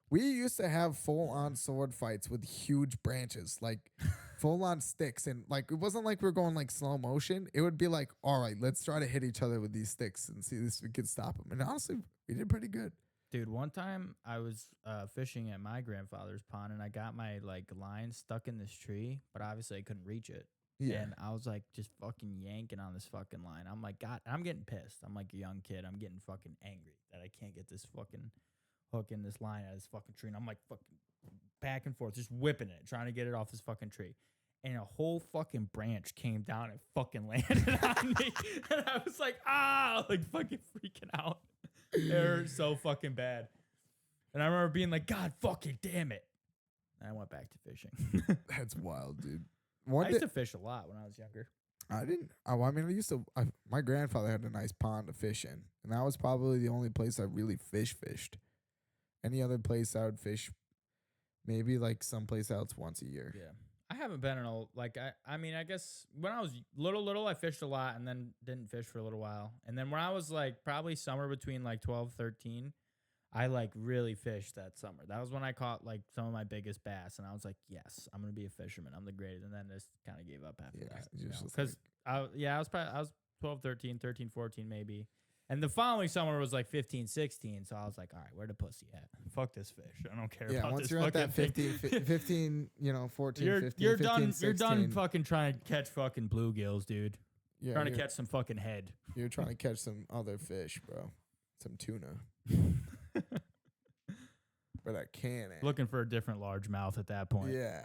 We used to have full-on sword fights with huge branches, like full-on sticks. And like, it wasn't like we were going like slow motion. It would be like, all right, let's try to hit each other with these sticks and see if we could stop them. And honestly, we did pretty good.
Dude, one time I was fishing at my grandfather's pond, and I got my like line stuck in this tree, but obviously I couldn't reach it. Yeah. And I was like just fucking yanking on this fucking line. I'm like, God, I'm getting pissed. I'm like a young kid. I'm getting fucking angry that I can't get this fucking hook in this line out of this fucking tree. And I'm like fucking back and forth, just whipping it, trying to get it off this fucking tree. And a whole fucking branch came down and fucking landed on me. And I was like, like fucking freaking out. It hurt so fucking bad. And I remember being like, God fucking damn it. And I went back to fishing.
That's wild, dude.
I used to fish a lot when I was younger.
I didn't. Oh, I mean, I used to. My grandfather had a nice pond to fish in, and that was probably the only place I really fished. Any other place I would fish, maybe like someplace else once a year.
Yeah, I haven't been in a like. I mean, I guess when I was little, I fished a lot, and then didn't fish for a little while. And then when I was like probably somewhere between like 12, 13. I like really fished that summer. That was when I caught like some of my biggest bass, and I was like, "Yes, I'm gonna be a fisherman. I'm the greatest." And then just kind of gave up after that. Because I was 12, 13, 14 maybe. And the following summer was like 15, 16. So I was like, "All right, where the pussy at? Fuck this fish. I don't care about
once
this."
You're at that 15, 14,
you're
15,
you're
15,
done.
16.
You're done fucking trying to catch fucking bluegills, dude. Yeah, trying to catch some fucking head.
You're trying to catch some other fish, bro. some tuna. Or that can.
Looking for a different largemouth at that point.
Yeah.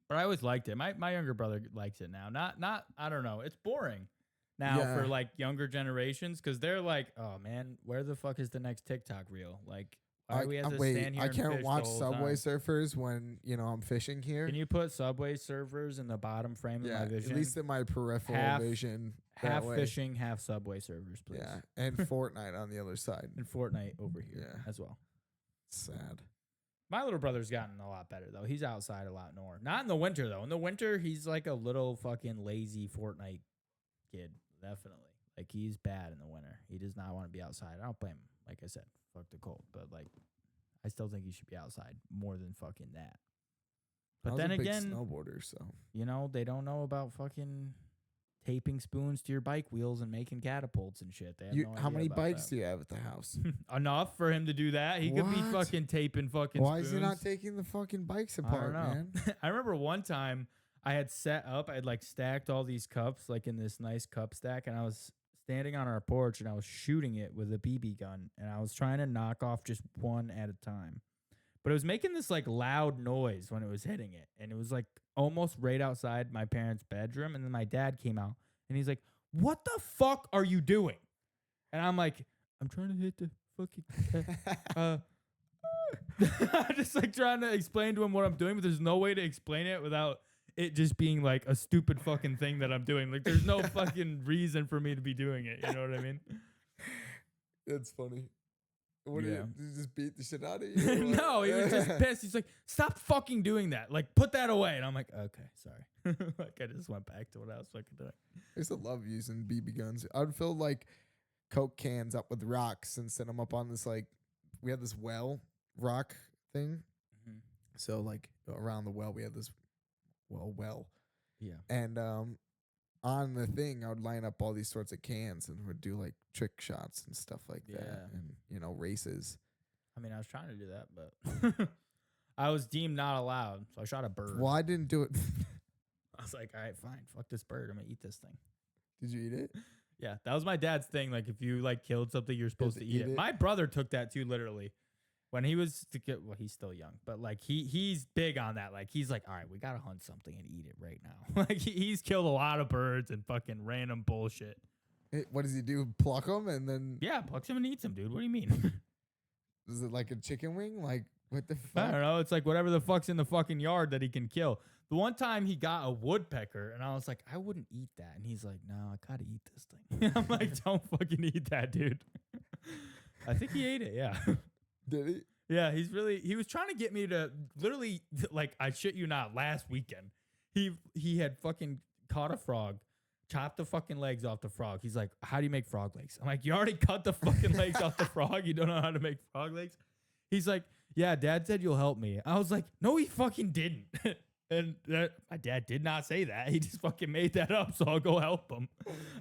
But I always liked it. My younger brother likes it now. Not I don't know. It's boring now for like younger generations because they're like, oh man, where the fuck is the next TikTok reel? Like, why do we have to stand here?
I
and
can't
fish
watch
the whole
Subway
time?
Surfers when I'm fishing here.
Can you put Subway Surfers in the bottom frame of my vision?
At least in my peripheral vision.
Half fishing, half Subway Surfers, please.
Yeah, and Fortnite on the other side.
And Fortnite over here as well.
Sad. My
little brother's gotten a lot better, though. He's outside a lot more. Not in the winter, though. In the winter, he's like a little fucking lazy Fortnite kid. Definitely. Like, he's bad in the winter. He does not want to be outside. I don't blame him. Like I said, fuck the cold. But, like, I still think he should be outside more than fucking that. But then again,
snowboarder, so
they don't know about fucking taping spoons to your bike wheels and making catapults and shit. They have no idea
how many
about
bikes
that.
do you have at the house?
Enough for him to do that. He could be fucking taping fucking
Why
spoons.
is he not taking the fucking bikes apart, man?
I remember one time I had set up, I had like stacked all these cups like in this nice cup stack, and I was standing on our porch and I was shooting it with a BB gun, and I was trying to knock off just one at a time. But it was making this like loud noise when it was hitting it, and it was like almost right outside my parents' bedroom, and then my dad came out and he's like, "What the fuck are you doing?" And I'm like, "I'm trying to hit the fucking I'm just like trying to explain to him what I'm doing, but there's no way to explain it without it just being like a stupid fucking thing that I'm doing. Like, there's no fucking reason for me to be doing it. You know what I mean?
That's funny. What did you just beat the shit out of you?
No, he was just pissed. He's like, "Stop fucking doing that. Like, put that away." And I'm like, "Okay, sorry." Like, I just went back to what I was fucking doing.
I used to love using BB guns. I'd fill like Coke cans up with rocks and set them up on this like, we had this rock thing. Mm-hmm. So like around the well, we had this well.
Yeah.
And on the thing, I would line up all these sorts of cans and would do like trick shots and stuff like that, and races.
I mean, I was trying to do that, but I was deemed not allowed, so I shot a bird.
Well, I didn't do it.
I was like, all right, fine, fuck this bird. I'm gonna eat this thing.
Did you eat it?
Yeah, that was my dad's thing. Like, if you like killed something, you're supposed to eat it. My brother took that too, literally. When he was, he's still young, but like he's big on that. Like, he's like, all right, we gotta hunt something and eat it right now. Like, he's killed a lot of birds and fucking random bullshit.
What does he do? Pluck them and then?
Yeah, plucks them and eats them, dude. What do you mean?
Is it like a chicken wing? Like, what the fuck?
I don't know. It's like whatever the fuck's in the fucking yard that he can kill. The one time he got a woodpecker, and I was like, I wouldn't eat that. And he's like, no, I gotta eat this thing. I'm like, don't fucking eat that, dude. I think he ate it, yeah.
Did he?
Yeah, he was trying to get me to literally, like, I shit you not, last weekend, he had fucking caught a frog, chopped the fucking legs off the frog. He's like, how do you make frog legs? I'm like, you already cut the fucking legs off the frog? You don't know how to make frog legs? He's like, yeah, Dad said you'll help me. I was like, no, he fucking didn't. And my dad did not say that. He just fucking made that up, so I'll go help him.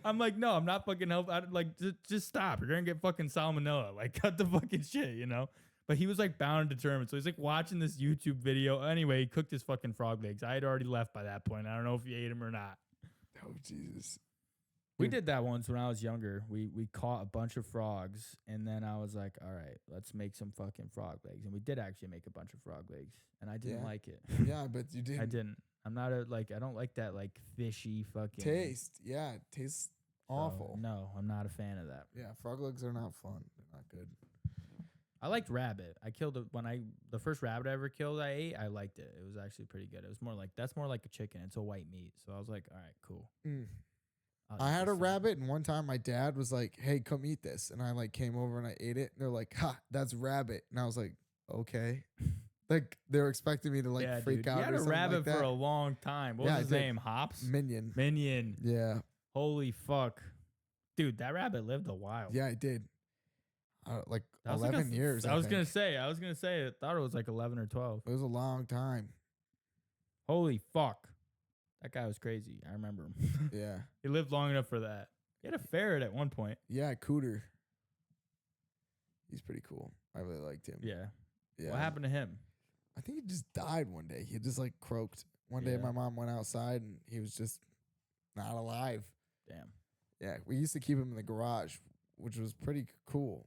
I'm like, no, I'm not fucking helping. Like, just stop. You're going to get fucking salmonella. Like, cut the fucking shit, you know? But he was, like, bound and determined. So he's, like, watching this YouTube video. Anyway, he cooked his fucking frog legs. I had already left by that point. I don't know if he ate them or not.
Oh, Jesus.
We did that once when I was younger. We caught a bunch of frogs, and then I was like, all right, let's make some fucking frog legs. And we did actually make a bunch of frog legs, and I didn't like it.
Yeah, but you didn't.
I didn't. I'm not I don't like that, like, fishy fucking
taste. Yeah, it tastes awful.
No, I'm not a fan of that.
Yeah, frog legs are not fun. They're not good.
I liked rabbit. I killed the first rabbit I ever killed, I ate. I liked it. It was actually pretty good. It was more like, that's more like a chicken. It's a white meat. So I was like, all right, cool.
I had a rabbit, and one time my dad was like, hey, come eat this. And I like came over and I ate it. And they're like, ha, that's rabbit. And I was like, okay. Like, they were expecting me to like freak out.
You had a rabbit for a long time. What was his name? Hops? Minion.
Yeah.
Holy fuck. Dude, that rabbit lived a while.
Yeah, it did. Like 11 years.
I was going to say, I thought it was like 11 or 12.
It was a long time.
Holy fuck. That guy was crazy. I remember him.
Yeah.
He lived long enough for that. He had a ferret at one point.
Yeah, Cooter. He's pretty cool. I really liked him.
Yeah. What happened to him?
I think he just died one day. He just like croaked. One day my mom went outside and he was just not alive.
Damn.
Yeah. We used to keep him in the garage which was pretty cool.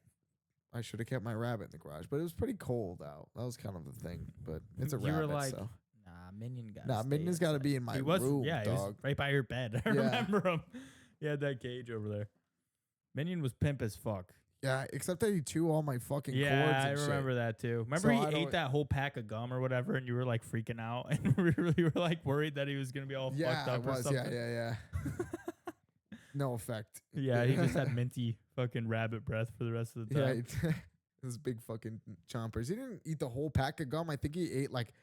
I should have kept my rabbit in the garage, but it was pretty cold out. That was kind of the thing. But it's a
You
rabbit,
were like,
so
Minion got.
Minion's got to be in my room,
yeah,
dog.
he was right by your bed. I remember him. He had that cage over there. Minion was pimp as fuck.
Yeah, except that he chewed all my fucking cords.
Yeah, I
and
remember
shit.
that too. Remember he ate that whole pack of gum or whatever, and you were like freaking out, and we were like worried that he was gonna be all fucked up or something.
Yeah. No effect.
Yeah, he just had minty fucking rabbit breath for the rest of the time.
Yeah, those big fucking chompers. He didn't eat the whole pack of gum. I think he ate like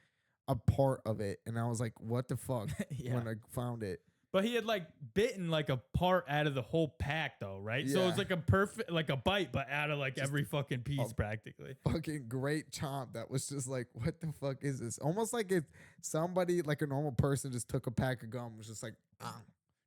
a part of it, and I was like, "What the fuck?" When I found it.
But he had like bitten like a part out of the whole pack though, right? Yeah. So it's like a perfect, like a bite, but out of like just every fucking piece practically.
Fucking great chomp. That was just like, what the fuck is this? Almost like if somebody, like a normal person, just took a pack of gum, was just like,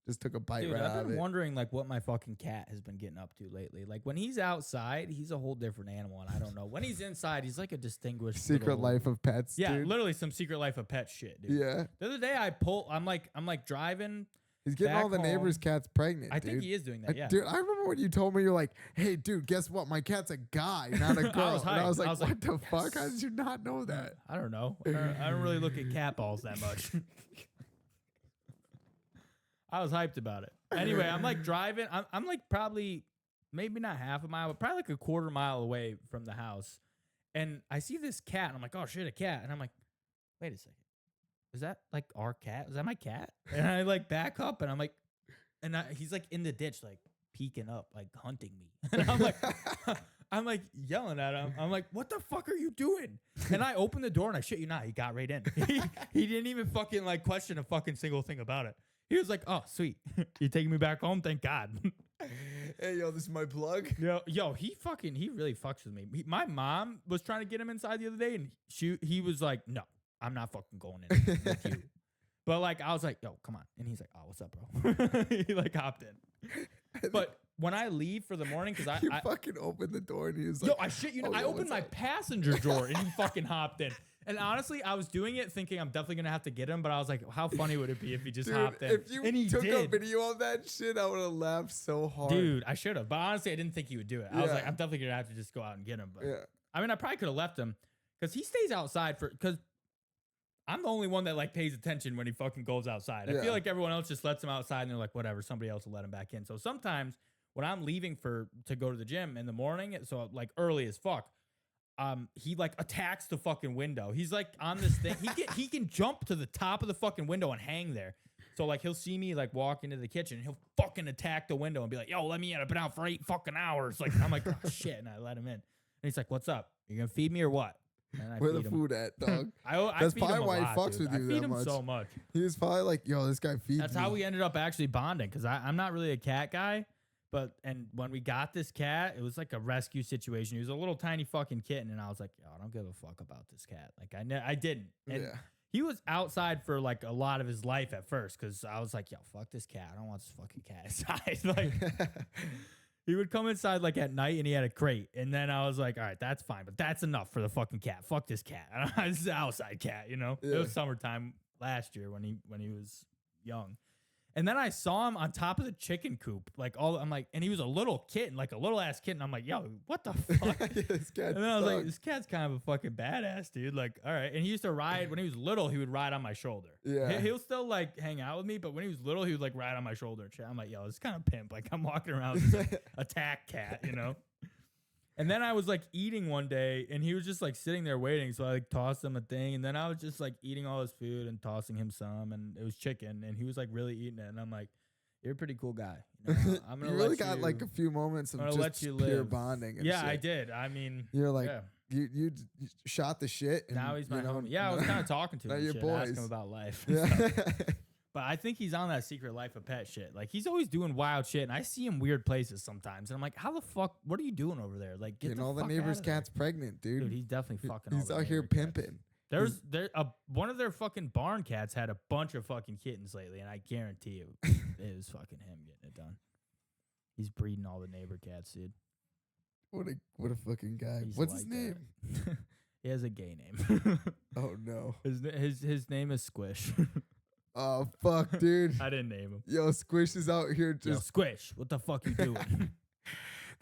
just took a bite. Dude, right out of it. I've been
wondering like what my fucking cat has been getting up to lately. Like when he's outside, he's a whole different animal, and I don't know. When he's inside, he's like a distinguished
Secret Life of Pets.
Yeah,
dude.
Literally some Secret Life of Pets shit, dude.
Yeah.
The other day I'm like driving.
He's getting all the neighbors' cats pregnant.
I think he is doing that. Yeah,
dude. I remember when you told me, you're like, "Hey, dude, guess what? My cat's a guy, not a girl." I was like, "What the fuck? How did you not know that?"
I don't know. I don't really look at cat balls that much. I was hyped about it. Anyway, I'm like driving. I'm like probably maybe not half a mile, but probably like a quarter mile away from the house, and I see this cat, and I'm like, "Oh shit, a cat!" And I'm like, "Wait a second. Is that like our cat? Is that my cat?" And I like back up and I'm like, he's like in the ditch, like peeking up, like hunting me. And I'm like yelling at him. I'm like, "What the fuck are you doing?" And I opened the door and I shit you not, he got right in. He didn't even fucking like question a fucking single thing about it. He was like, "Oh, sweet. You taking me back home? Thank God."
Hey, yo, this is my plug.
Yo, he really fucks with me. My mom was trying to get him inside the other day and he was like, "No. I'm not fucking going in with you." But like, I was like, "Yo, come on." And he's like, "Oh, what's up, bro?" He like hopped in. But when I leave for the morning, because I
fucking opened the door and he was like,
"Yo, I shit you." I opened my passenger door and he fucking hopped in. And honestly, I was doing it thinking I'm definitely gonna have to get him, but I was like, how funny would it be if he just hopped in?
If you took a video of that shit, I would have laughed so hard.
Dude, I should have. But honestly, I didn't think he would do it. I was like, I'm definitely gonna have to just go out and get him. But I mean, I probably could have left him because he stays outside because I'm the only one that like pays attention when he fucking goes outside. I feel like everyone else just lets him outside and they're like, whatever, somebody else will let him back in. So sometimes when I'm leaving to go to the gym in the morning, so like early as fuck, he like attacks the fucking window. He's like on this thing. He can jump to the top of the fucking window and hang there. So like he'll see me like walk into the kitchen and he'll fucking attack the window and be like, "Yo, let me in. I've been out for 8 fucking hours." Like I'm like, "Oh shit," and I let him in. And he's like, "What's up? You gonna feed me or what?"
Where the food at, dog?
That's probably why he fucks with you that much. I feed him so much.
He was probably like, "Yo, this guy feeds me."
That's how we ended up actually bonding because I'm not really a cat guy. And when we got this cat, it was like a rescue situation. He was a little tiny fucking kitten, and I was like, "Yo, I don't give a fuck about this cat." Like I didn't. And he was outside for like a lot of his life at first because I was like, "Yo, fuck this cat. I don't want this fucking cat inside." Like he would come inside like at night, and he had a crate. And then I was like, "All right, that's fine, but that's enough for the fucking cat. Fuck this cat. This is an outside cat, you know." It was summertime last year when he was young. And then I saw him on top of the chicken coop, I'm like, and he was a little kitten, like a little ass kitten. I'm like, "Yo, what the fuck?"
This cat
and then I was like, "This cat's kind of a fucking badass, dude." Like, all right. And he used to ride when he was little. He would ride on my shoulder. Yeah, he'll still like hang out with me, but when he was little, he would like ride on my shoulder and shit. I'm like, "Yo, this kind of pimp." Like I'm walking around with this like, attack cat, you know. And then I was like eating one day and he was just like sitting there waiting. So I like tossed him a thing. And then I was just like eating all his food and tossing him some. And it was chicken. And he was like really eating it. And I'm like, "You're a pretty cool guy. You know, I'm gonna
you really got like a few moments of just pure bonding. And
shit.
I
did. I mean,
you're like, you shot the shit. And,
now he's my homie. Yeah, I was kind of talking to him.
Your boys.
Ask him about life.
Yeah.
But I think he's on that Secret Life of Pet shit. Like he's always doing wild shit, and I see him weird places sometimes. And I'm like, "How the fuck? What are you doing over there? Like, get
all the neighbors' cats pregnant, dude.
Dude, he's definitely fucking.
He's out here pimping.
One of their fucking barn cats had a bunch of fucking kittens lately, and I guarantee you, it was fucking him getting it done. He's breeding all the neighbor cats, dude.
What a fucking guy. What's his name?
He has a gay name.
Oh no.
His name is Squish.
Oh fuck, dude.
I didn't name him.
Yo, Squish is out here just.
Yo, Squish, what the fuck you doing?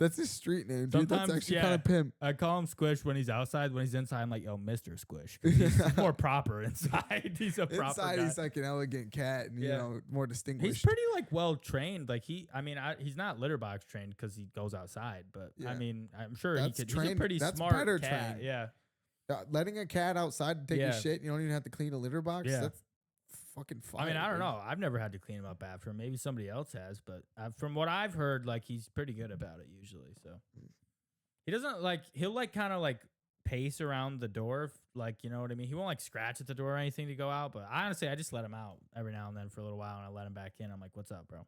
That's his street name, dude.
Sometimes,
That's actually kind of pimp.
I call him Squish when he's outside. When he's inside, I'm like, yo, Mr. Squish. He's more proper inside. He's a proper
inside,
guy.
He's like an elegant cat and, you know, more distinguished.
He's pretty, like, well-trained. Like, he's not litter box trained because he goes outside. But, I mean, I'm sure he could. He's a pretty smart cat.
Trained.
Yeah.
Letting a cat outside and take a shit, you don't even have to clean a litter box?
Yeah.
That's fucking fire.
I mean, I don't know. I've never had to clean him up after him. Maybe somebody else has. But from what I've heard, like, he's pretty good about it usually. So he doesn't, like, he'll, like, kind of, like, pace around the door. Like, you know what I mean? He won't, like, scratch at the door or anything to go out. But honestly, I just let him out every now and then for a little while. And I let him back in. I'm like, what's up, bro?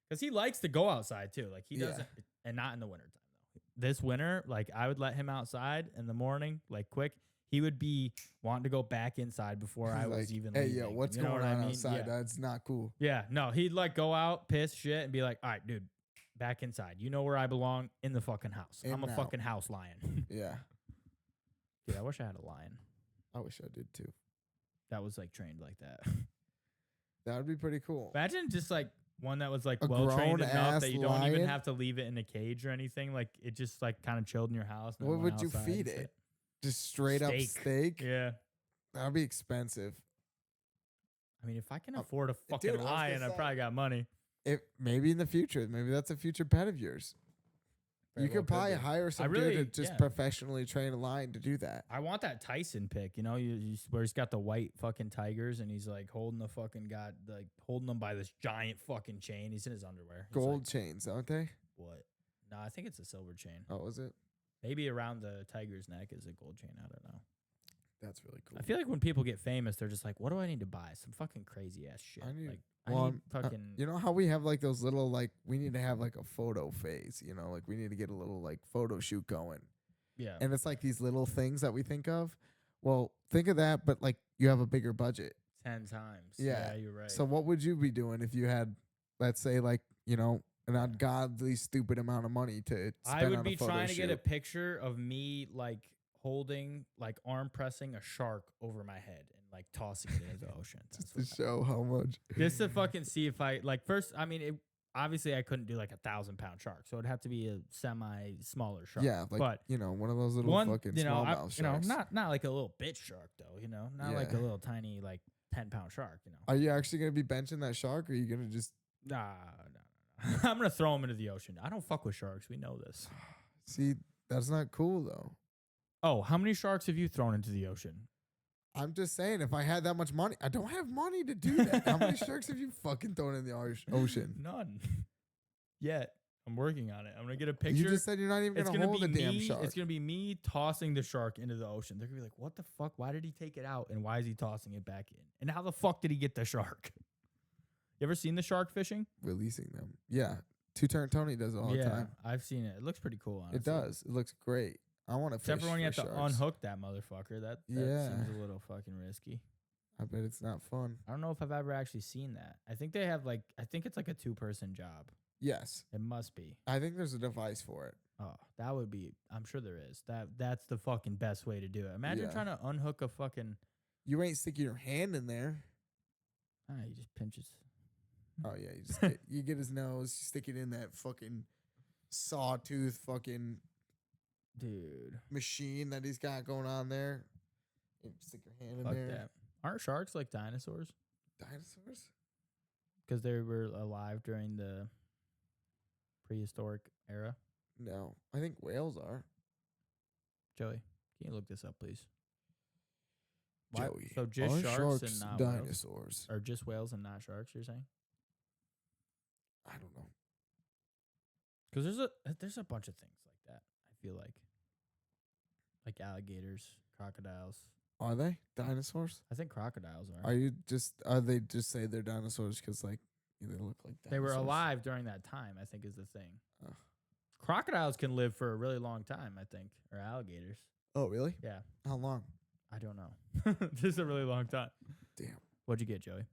Because he likes to go outside, too. Like, he doesn't. And not in the wintertime, though. This winter, like, I would let him outside in the morning, like, quick. He would be wanting to go back inside before I was even leaving.
Hey, yo, what's going on outside? That's not cool.
Yeah, no, he'd like go out, piss, shit, and be like, all right, dude, back inside. You know where I belong? In the fucking house. I'm a fucking house lion.
Yeah.
Dude, I wish I had a lion.
I wish I did too.
That was like trained like that.
That would be pretty cool.
Imagine just like one that was like well trained enough that you don't even have to leave it in a cage or anything. Like it just like kind of chilled in your house.
What would you feed it? Just straight up steak?
Yeah.
That'd be expensive.
I mean, if I can afford a fucking lion, I probably got money.
Maybe in the future. Maybe that's a future pet of yours. You could probably hire some dude to just professionally train a lion to do that.
I want that Tyson pick, you know, where he's got the white fucking tigers and he's like holding holding them by this giant fucking chain. He's in his underwear.
Gold chains, aren't they?
What? No, I think it's a silver chain.
Oh, is it?
Maybe around the tiger's neck is a gold chain. I don't know.
That's really cool.
I feel like when people get famous, they're just like, what do I need to buy? Some fucking crazy ass shit. I need fucking.
You know how we have like those little, like, we need to have like a photo phase, you know, like we need to get a little like photo shoot going.
Yeah.
And it's like these little things that we think of. Well, think of that, but like you have a bigger budget.
10 times.
Yeah,
you're right.
So what would you be doing if you had, let's say, like, you know, an ungodly stupid amount of money to spend on a photo shoot?
I would be trying to get a picture of me like holding, like arm pressing a shark over my head and like tossing it into the ocean.
Just to show how much.
Just to fucking see if I like first. I mean, obviously I couldn't do like 1,000-pound shark, so it'd have to be a smaller shark.
Yeah, like, but you know, one of those little fucking smallmouth sharks.
You know, not like a little bitch shark though. You know, not like a little tiny like 10-pound shark. You know.
Are you actually gonna be benching that shark, or are you gonna just?
Nah. I'm gonna throw him into the ocean. I don't fuck with sharks. We know this.
See, that's not cool though.
Oh, how many sharks have you thrown into the ocean?
I'm just saying, if I had that much money, I don't have money to do that. How many sharks have you fucking thrown in the ocean?
None. Yet. I'm working on it. I'm gonna get a picture.
You just said you're not even gonna hold the damn shark.
It's gonna be me tossing the shark into the ocean. They're gonna be like, what the fuck? Why did he take it out? And why is he tossing it back in? And how the fuck did he get the shark? You ever seen the shark fishing?
Releasing them. Yeah. Two-Turn Tony does it all the time.
I've seen it. It looks pretty cool, honestly.
It does. It looks great. I want to fish.
Except for when you have
sharks.
to unhook that motherfucker. That seems a little fucking risky.
I bet it's not fun.
I don't know if I've ever actually seen that. I think they have I think it's like a 2-person job.
Yes.
It must be.
I think there's a device for it.
Oh, that would be, I'm sure there is. That's the fucking best way to do it. Imagine trying to unhook a fucking.
You ain't sticking your hand in there.
You just pinch his.
Oh yeah, you just you get his nose, you stick it in that fucking sawtooth fucking machine that he's got going on there. You stick your hand in there.
That. Aren't sharks like dinosaurs?
Dinosaurs?
Because they were alive during the prehistoric era?
No. I think whales are.
Joey, can you look this up, please?
Joey.
So just sharks and not
dinosaurs.
Whales? Or just whales and not sharks, you're saying?
I don't know.
Because there's a bunch of things like that, I feel like. Like alligators, crocodiles.
Are they dinosaurs?
I think crocodiles are.
Are they just say they're dinosaurs because like they look like dinosaurs?
They were alive during that time, I think is the thing. Crocodiles can live for a really long time, I think, or alligators.
Oh, really?
Yeah.
How long?
I don't know. This is a really long time.
Damn.
What'd you get, Joey?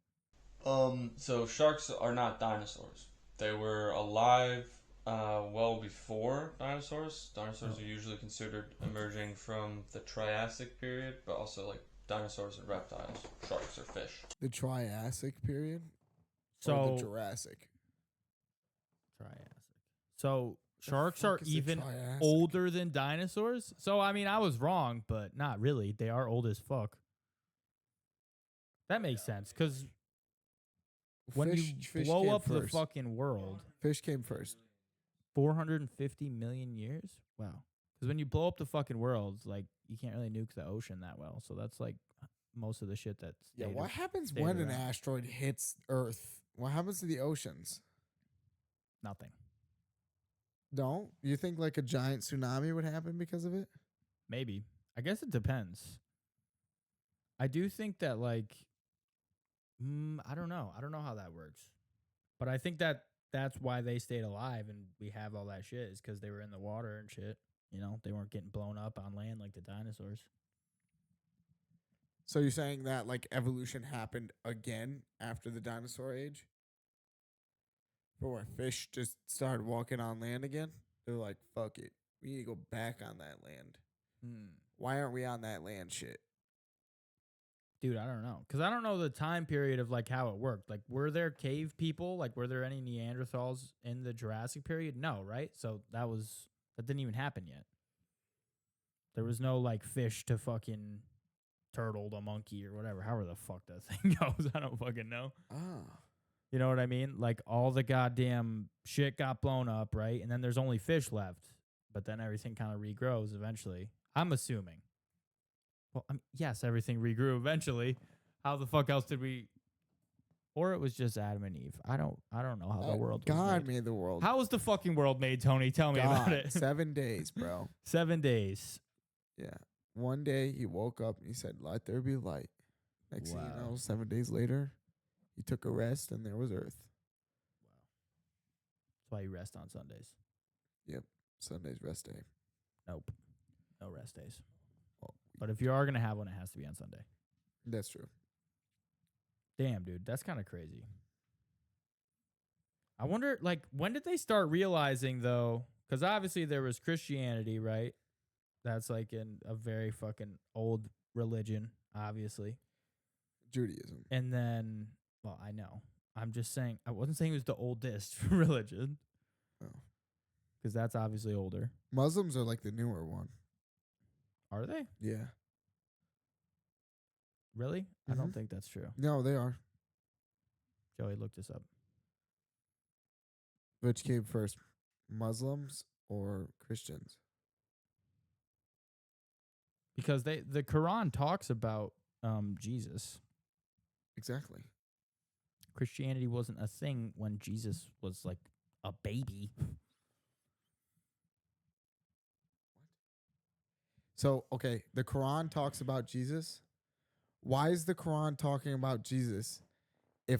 So sharks are not dinosaurs. They were alive well before dinosaurs. Dinosaurs are usually considered emerging from the Triassic period, but also like dinosaurs and reptiles. Sharks are fish.
The Triassic period?
So
or the Jurassic?
Triassic. So Sharks are even older than dinosaurs? So, I mean, I was wrong, but not really. They are old as fuck. That makes sense, because when you blow up the fucking world...
Fish came first.
450 million years? Wow. Because when you blow up the fucking world, like, you can't really nuke the ocean that well. So that's, like, most of the shit that's...
Yeah, what happens when an asteroid hits Earth? What happens to the oceans?
Nothing.
No? You think, like, a giant tsunami would happen because of it?
Maybe. I guess it depends. I do think that, like... I don't know. I don't know how that works. But I think that's why they stayed alive and we have all that shit is because they were in the water and shit. You know, they weren't getting blown up on land like the dinosaurs.
So you're saying that, like, evolution happened again after the dinosaur age? For where fish just started walking on land again? They're like, fuck it. We need to go back on that land. Why aren't we on that land shit?
Dude, I don't know. Because I don't know the time period of, like, how it worked. Like, were there cave people? Like, were there any Neanderthals in the Jurassic period? No, right? So that didn't even happen yet. There was no, like, fish to fucking turtle to monkey or whatever. However the fuck that thing goes. I don't fucking know. You know what I mean? Like, all the goddamn shit got blown up, right? And then there's only fish left. But then everything kind of regrows eventually. I'm assuming. Well, yes, everything regrew eventually. How the fuck else did we? Or it was just Adam and Eve. I don't know how the world.
God made the world.
How was the fucking world made, Tony? Tell me about it.
7 days, bro.
7 days.
Yeah. One day he woke up and he said, "Let there be light." Next thing you know, 7 days later, he took a rest and there was Earth.
Wow. That's why you rest on Sundays.
Yep. Sunday's rest day.
Nope. No rest days. But if you are going to have one, it has to be on Sunday.
That's true.
Damn, dude. That's kind of crazy. I wonder, like, when did they start realizing, though? Because obviously there was Christianity, right? That's, like, a very fucking old religion, obviously.
Judaism.
And then, well, I know. I'm just saying, I wasn't saying it was the oldest religion.
Oh.
Because that's obviously older.
Muslims are, like, the newer one.
Are they?
Yeah.
Really? Mm-hmm. I don't think that's true.
No, they are.
Joey, look this up.
Which came first, Muslims or Christians?
Because the Quran talks about Jesus.
Exactly.
Christianity wasn't a thing when Jesus was like a baby.
So, okay, the Quran talks about Jesus. Why is the Quran talking about Jesus if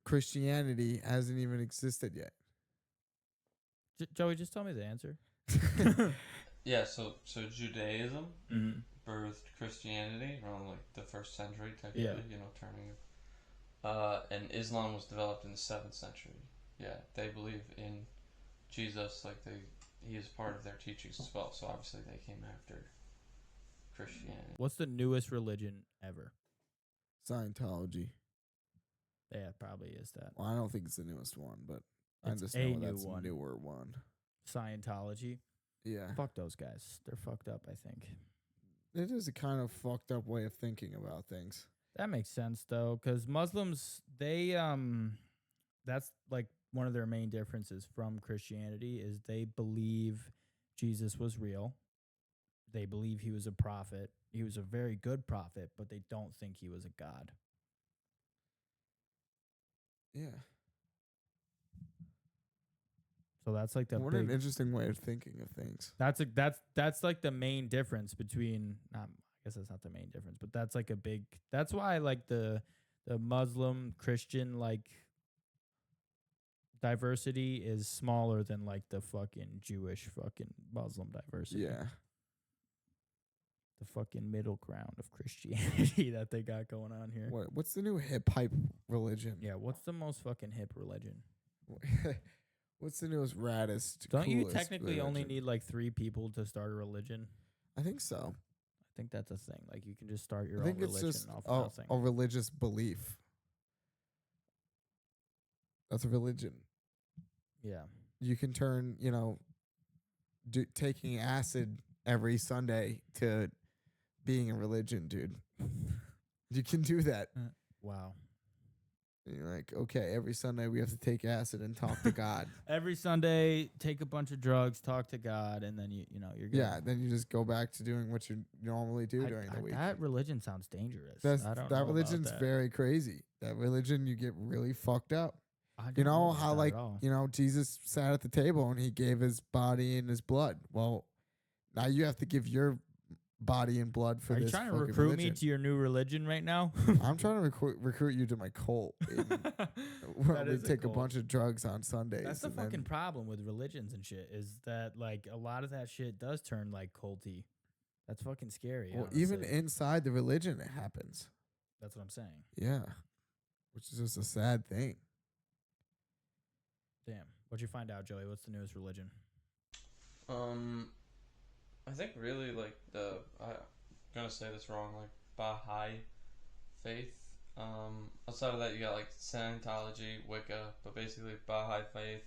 Christianity hasn't even existed yet?
Joey, just tell me the answer.
Yeah, so Judaism birthed Christianity around like the 1st century, technically, turning. And Islam was developed in the 7th century. Yeah, they believe in Jesus, like he is part of their teachings as well. So obviously they came after Christianity.
What's the newest religion ever?
Scientology.
Yeah, it probably is that.
Well, I don't think it's the newest one, but I just know that's a newer one.
Scientology.
Yeah.
Fuck those guys. They're fucked up, I think.
It is a kind of fucked up way of thinking about things.
That makes sense, though, because Muslims, they, that's like one of their main differences from Christianity is they believe Jesus was real. They believe he was a prophet. He was a very good prophet, but they don't think he was a god.
Yeah.
So that's like
what an interesting way of thinking of things.
That's like the main difference between. I guess that's not the main difference, but that's like a big. That's why like the Muslim Christian like diversity is smaller than like the fucking Jewish fucking Muslim diversity.
Yeah.
The fucking middle ground of Christianity that they got going on here.
What's the new hip hype religion?
Yeah, what's the most fucking hip religion?
What's the newest, raddest,
Don't you technically
religion?
only need like 3 people to start a religion?
I think so.
I think that's a thing. Like you can just start your own religion
it's just
off nothing.
A religious belief. That's a religion.
Yeah.
You can turn, taking acid every Sunday to being a religion, dude. You can do that.
Wow.
And you're like, okay, every Sunday we have to take acid and talk to God.
Every Sunday, take a bunch of drugs, talk to God, and then you're good.
Yeah, then you just go back to doing what you normally do during the week.
That religion sounds dangerous.
That religion's very crazy. That religion, you get really fucked up.
You know
how Jesus sat at the table and he gave his body and his blood. Well, now you have to give your body and blood for this. Are you
trying to recruit me to your new religion right now?
I'm trying to recruit you to my cult. Where we take a bunch of drugs on Sundays.
That's the fucking problem with religions and shit, is that like a lot of that shit does turn like culty. That's fucking scary.
Well, even inside the religion, it happens.
That's what I'm saying.
Yeah, which is just a sad thing.
Damn. What'd you find out, Joey? What's the newest religion?
I think really like I'm gonna say this wrong, like Baha'i faith. Outside of that, you got like Scientology, Wicca, but basically Baha'i faith,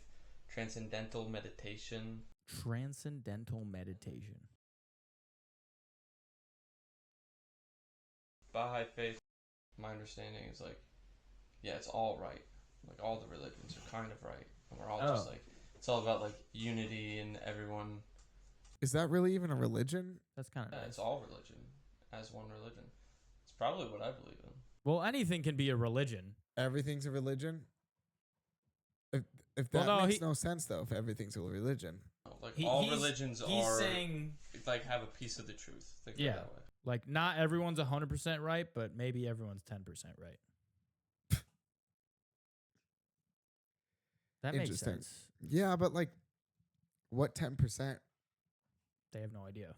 transcendental meditation.
Transcendental meditation.
Baha'i faith, my understanding is like, yeah, it's all right. Like all the religions are kind of right, and we're all just like, it's all about like unity and everyone.
Is that really even a religion?
That's kind of
nice. It's all religion as one religion. It's probably what I believe in.
Well, anything can be a religion.
Everything's a religion? If that makes no sense, though, if everything's a religion.
Like all religions are saying, like have a piece of the truth. Think of it that way.
Like not everyone's 100% right, but maybe everyone's 10% right. That makes sense.
Yeah, but like, what 10%?
They have no idea.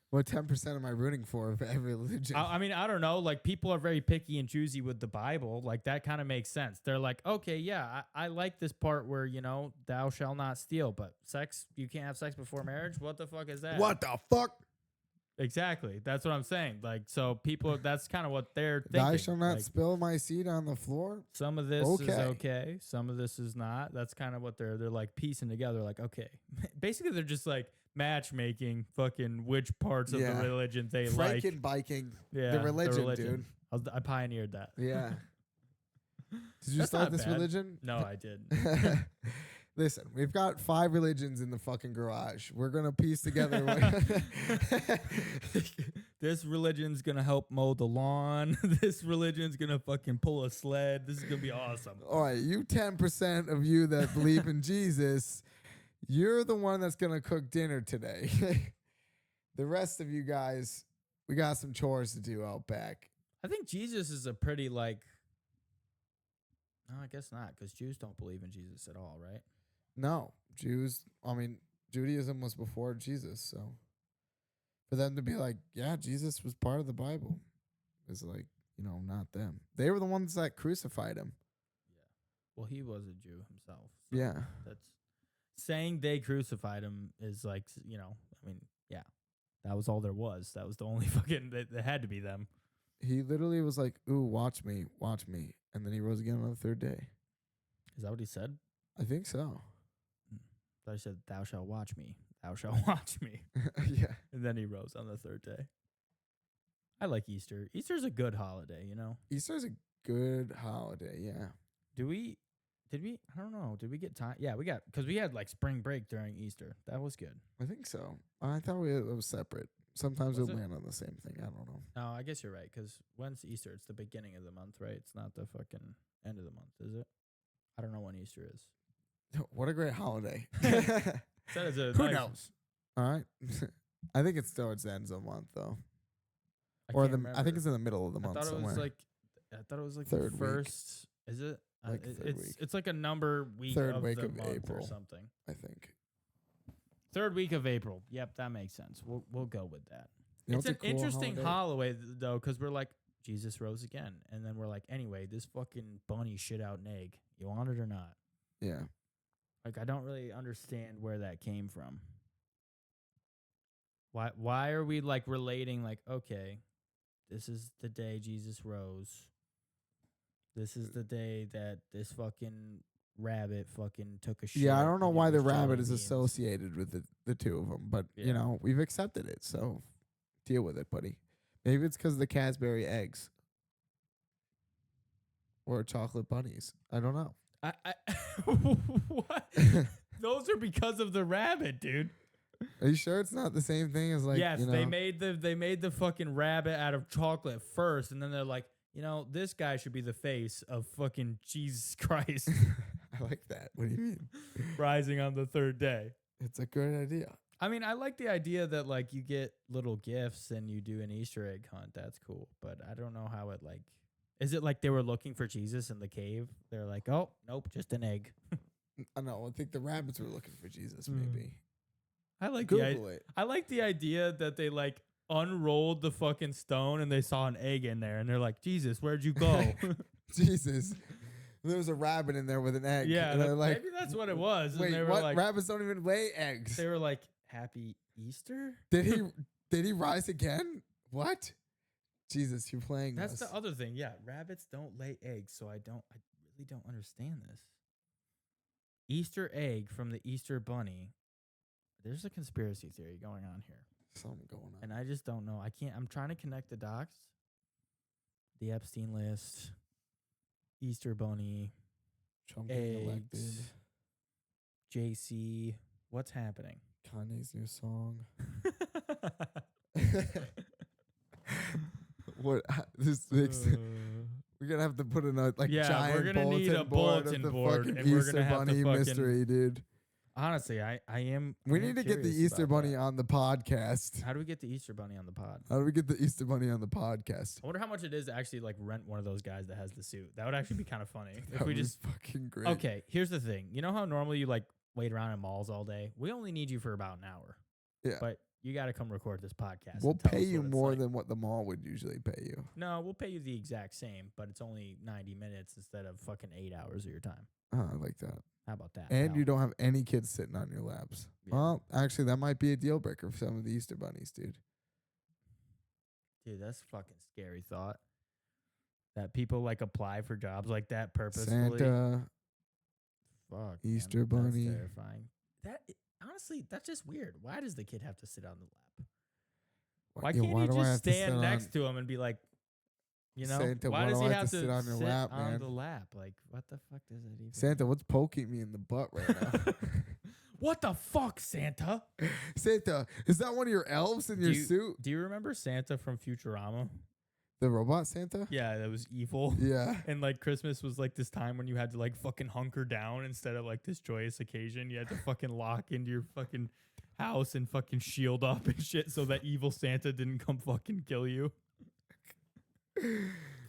What 10% am I rooting for of every religion?
I mean, I don't know. Like, people are very picky and choosy with the Bible. Like, that kind of makes sense. They're like, okay, yeah, I like this part where, thou shalt not steal, but sex, you can't have sex before marriage? What the fuck is that?
What the fuck?
Exactly. That's what I'm saying. Like, so people, that's kind of what they're thinking.
I shall not spill my seed on the floor.
Some of this is okay. Some of this is not. That's kind of what they're like piecing together. Like, okay. Basically, they're just like matchmaking fucking which parts of the religion they like.
Franken biking. Yeah. The religion, dude.
I pioneered that.
Yeah. Did you start this religion?
No, I didn't.
Listen, we've got 5 religions in the fucking garage. We're going to piece together.
This religion's going to help mow the lawn. This religion's going to fucking pull a sled. This is going to be awesome.
All right, you 10% of you that believe in Jesus, you're the one that's going to cook dinner today. The rest of you guys, we got some chores to do out back.
I think Jesus is a pretty like... No, I guess not, because Jews don't believe in Jesus at all, right?
No, Judaism was before Jesus, so for them to be like, yeah, Jesus was part of the Bible is like, not them. They were the ones that crucified him.
Yeah. Well, he was a Jew himself.
So yeah.
That's saying they crucified him is like, yeah, that was all there was. That was the only fucking, that had to be them.
He literally was like, ooh, watch me. And then he rose again on the 3rd day.
Is that what he said?
I think so.
I thought he said, thou shalt watch me. Thou shalt watch me.
Yeah.
And then he rose on the 3rd day. I like Easter. Easter's a good holiday,
Easter's a good holiday, yeah.
Did we, I don't know. Did we get time? Yeah, because we had like spring break during Easter. That was good.
I think so. I thought it was separate. Sometimes it'll land on the same thing. I don't know.
No, I guess you're right. Because when's Easter? It's the beginning of the month, right? It's not the fucking end of the month, is it? I don't know when Easter is.
What a great holiday.
Who
knows? All right. I think it's towards the end of the month, though. I think it's in the middle of the month somewhere.
I thought it was like
third
the first. Week. Is it?
Like third week.
It's like a number week
third
of
week
the
of
month
April
or something.
I think.
3rd week of April. Yep, that makes sense. We'll go with that.
It's
an cool interesting holiday though, because we're like, Jesus rose again, and then we're like, anyway, this fucking bunny shit out an egg. You want it or not?
Yeah.
Like, I don't really understand where that came from. Why are we like relating like, okay, this is the day Jesus rose. This is the day that this fucking rabbit fucking took a shit.
Yeah, I don't know
and it
why the
was jelly
rabbit is
beans.
associated with the two of them, but
Yeah.
you know, we've accepted it, so deal with it, buddy. Maybe it's because of the Cadbury eggs or chocolate bunnies. I don't know.
I what? Those are because of the rabbit, dude.
Are you sure it's not the same thing as like?
Yes,
you know,
they made the fucking rabbit out of chocolate first, and then they're like, you know, this guy should be the face of fucking Jesus Christ
I like that. What do you mean?
rising on the third day.
It's a good idea.
I mean, I like the idea that like you get little gifts and you do an Easter egg hunt. That's cool, but I don't know how it like. Is it like they were looking for Jesus in the cave? They're like, oh nope, just an egg.
I know. I think the rabbits were looking for Jesus. Maybe.
I like
Google it.
I like the idea that they like unrolled the fucking stone and they saw an egg in there and they're like, Jesus, where'd you go?
Jesus. There was a rabbit in there with an egg.
Yeah,
and they're like,
maybe that's what it was.
Wait,
and they were
what?
like,
Rabbits don't even lay eggs.
they were like, Happy Easter?
Did he rise again? What? Jesus, you're playing
That's
us.
the other thing. Yeah, rabbits don't lay eggs, so I really don't understand this. Easter egg from the Easter bunny. There's a conspiracy theory going on here.
Something going on.
And I just don't know. I'm trying to connect the dots. The Epstein list, Easter bunny,
Trump getting elected.
eggs, JC. What's happening?
Kanye's new song. What? This makes we're gonna have to put in a giant
we're gonna need a bulletin board,
fucking
and we're
Easter
gonna have
Bunny
to fucking
mystery, dude.
Honestly, I am.
We need to get the Easter Bunny on the podcast.
How do we get the Easter Bunny on the pod?
How do we get the Easter Bunny on the podcast?
I wonder how much it is to actually like rent one of those guys that has the suit. That would actually be kind of funny if
That
we
would be
just.
fucking great.
Okay, here's the thing. You know how normally you like wait around in malls all day? We only need you for about an hour.
Yeah.
But you got to come record this podcast.
We'll
and tell
pay
us
you
what it's
more
like.
than what the mall would usually pay you.
No, we'll pay you the exact same, but it's only 90 minutes instead of fucking 8 hours of your time.
I like that.
How about that?
And
pal?
you don't have any kids sitting on your laps.
Yeah.
Well, actually, that might be a deal breaker for some of the Easter bunnies, dude.
Dude, that's a fucking scary thought. That people like apply for jobs like that purposefully.
Santa,
Fuck.
Easter
man,
bunny.
That's terrifying. Honestly, that's just weird. Why does the kid have to sit on the lap? Why
yeah,
can't
why
he
do I have
just
to sit
stand next
on-
to him and be like, you know,
Santa,
why
why
does
do
he
I
have to
sit on your lap,
on
man?
the lap? Like, what the fuck does that even
Santa, what's poking me in the butt right now?
What the fuck, Santa?
Santa, is that one of your elves in your suit?
Do you remember Santa from Futurama?
The robot Santa?
Yeah, that was evil.
Yeah.
And like Christmas was like this time when you had to like fucking hunker down instead of like this joyous occasion. You had to fucking lock into your fucking house and fucking shield up and shit so that evil Santa didn't come fucking kill you.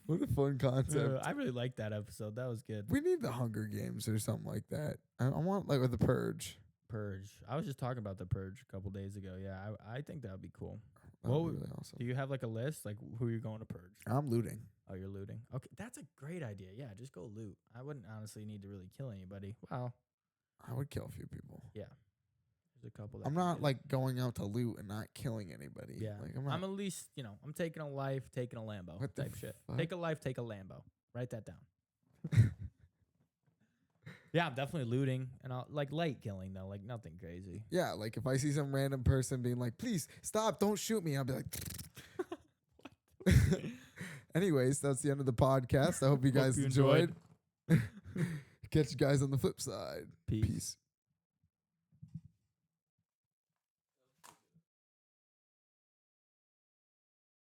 What a fun concept.
I really liked that episode. That was good.
We need the Hunger Games or something like that. I want like with the Purge.
Purge. I was just talking about the Purge a couple days ago. Yeah, I think that would be cool.
That'd be really awesome.
Do you have like a list? Like who you're going to purge?
I'm looting.
Oh, you're looting. Okay, that's a great idea. Yeah, just go loot. I wouldn't honestly need to really kill anybody. Wow.
I would kill a few people.
Yeah. There's a couple. That
I'm
can
not
do it.
like going out to loot and not killing anybody.
Yeah.
Like,
I'm at least, I'm taking a life, taking a Lambo
What the
type shit.
fuck?
Take a life, take a Lambo. Write that down. Yeah, I'm definitely looting and I'll like light killing though, like nothing crazy.
yeah, like if I see some random person being like, please stop, don't shoot me, I'll be like anyways, that's the end of the podcast. I hope you guys
you
enjoyed. Catch you guys on the flip side.
Peace.
Peace.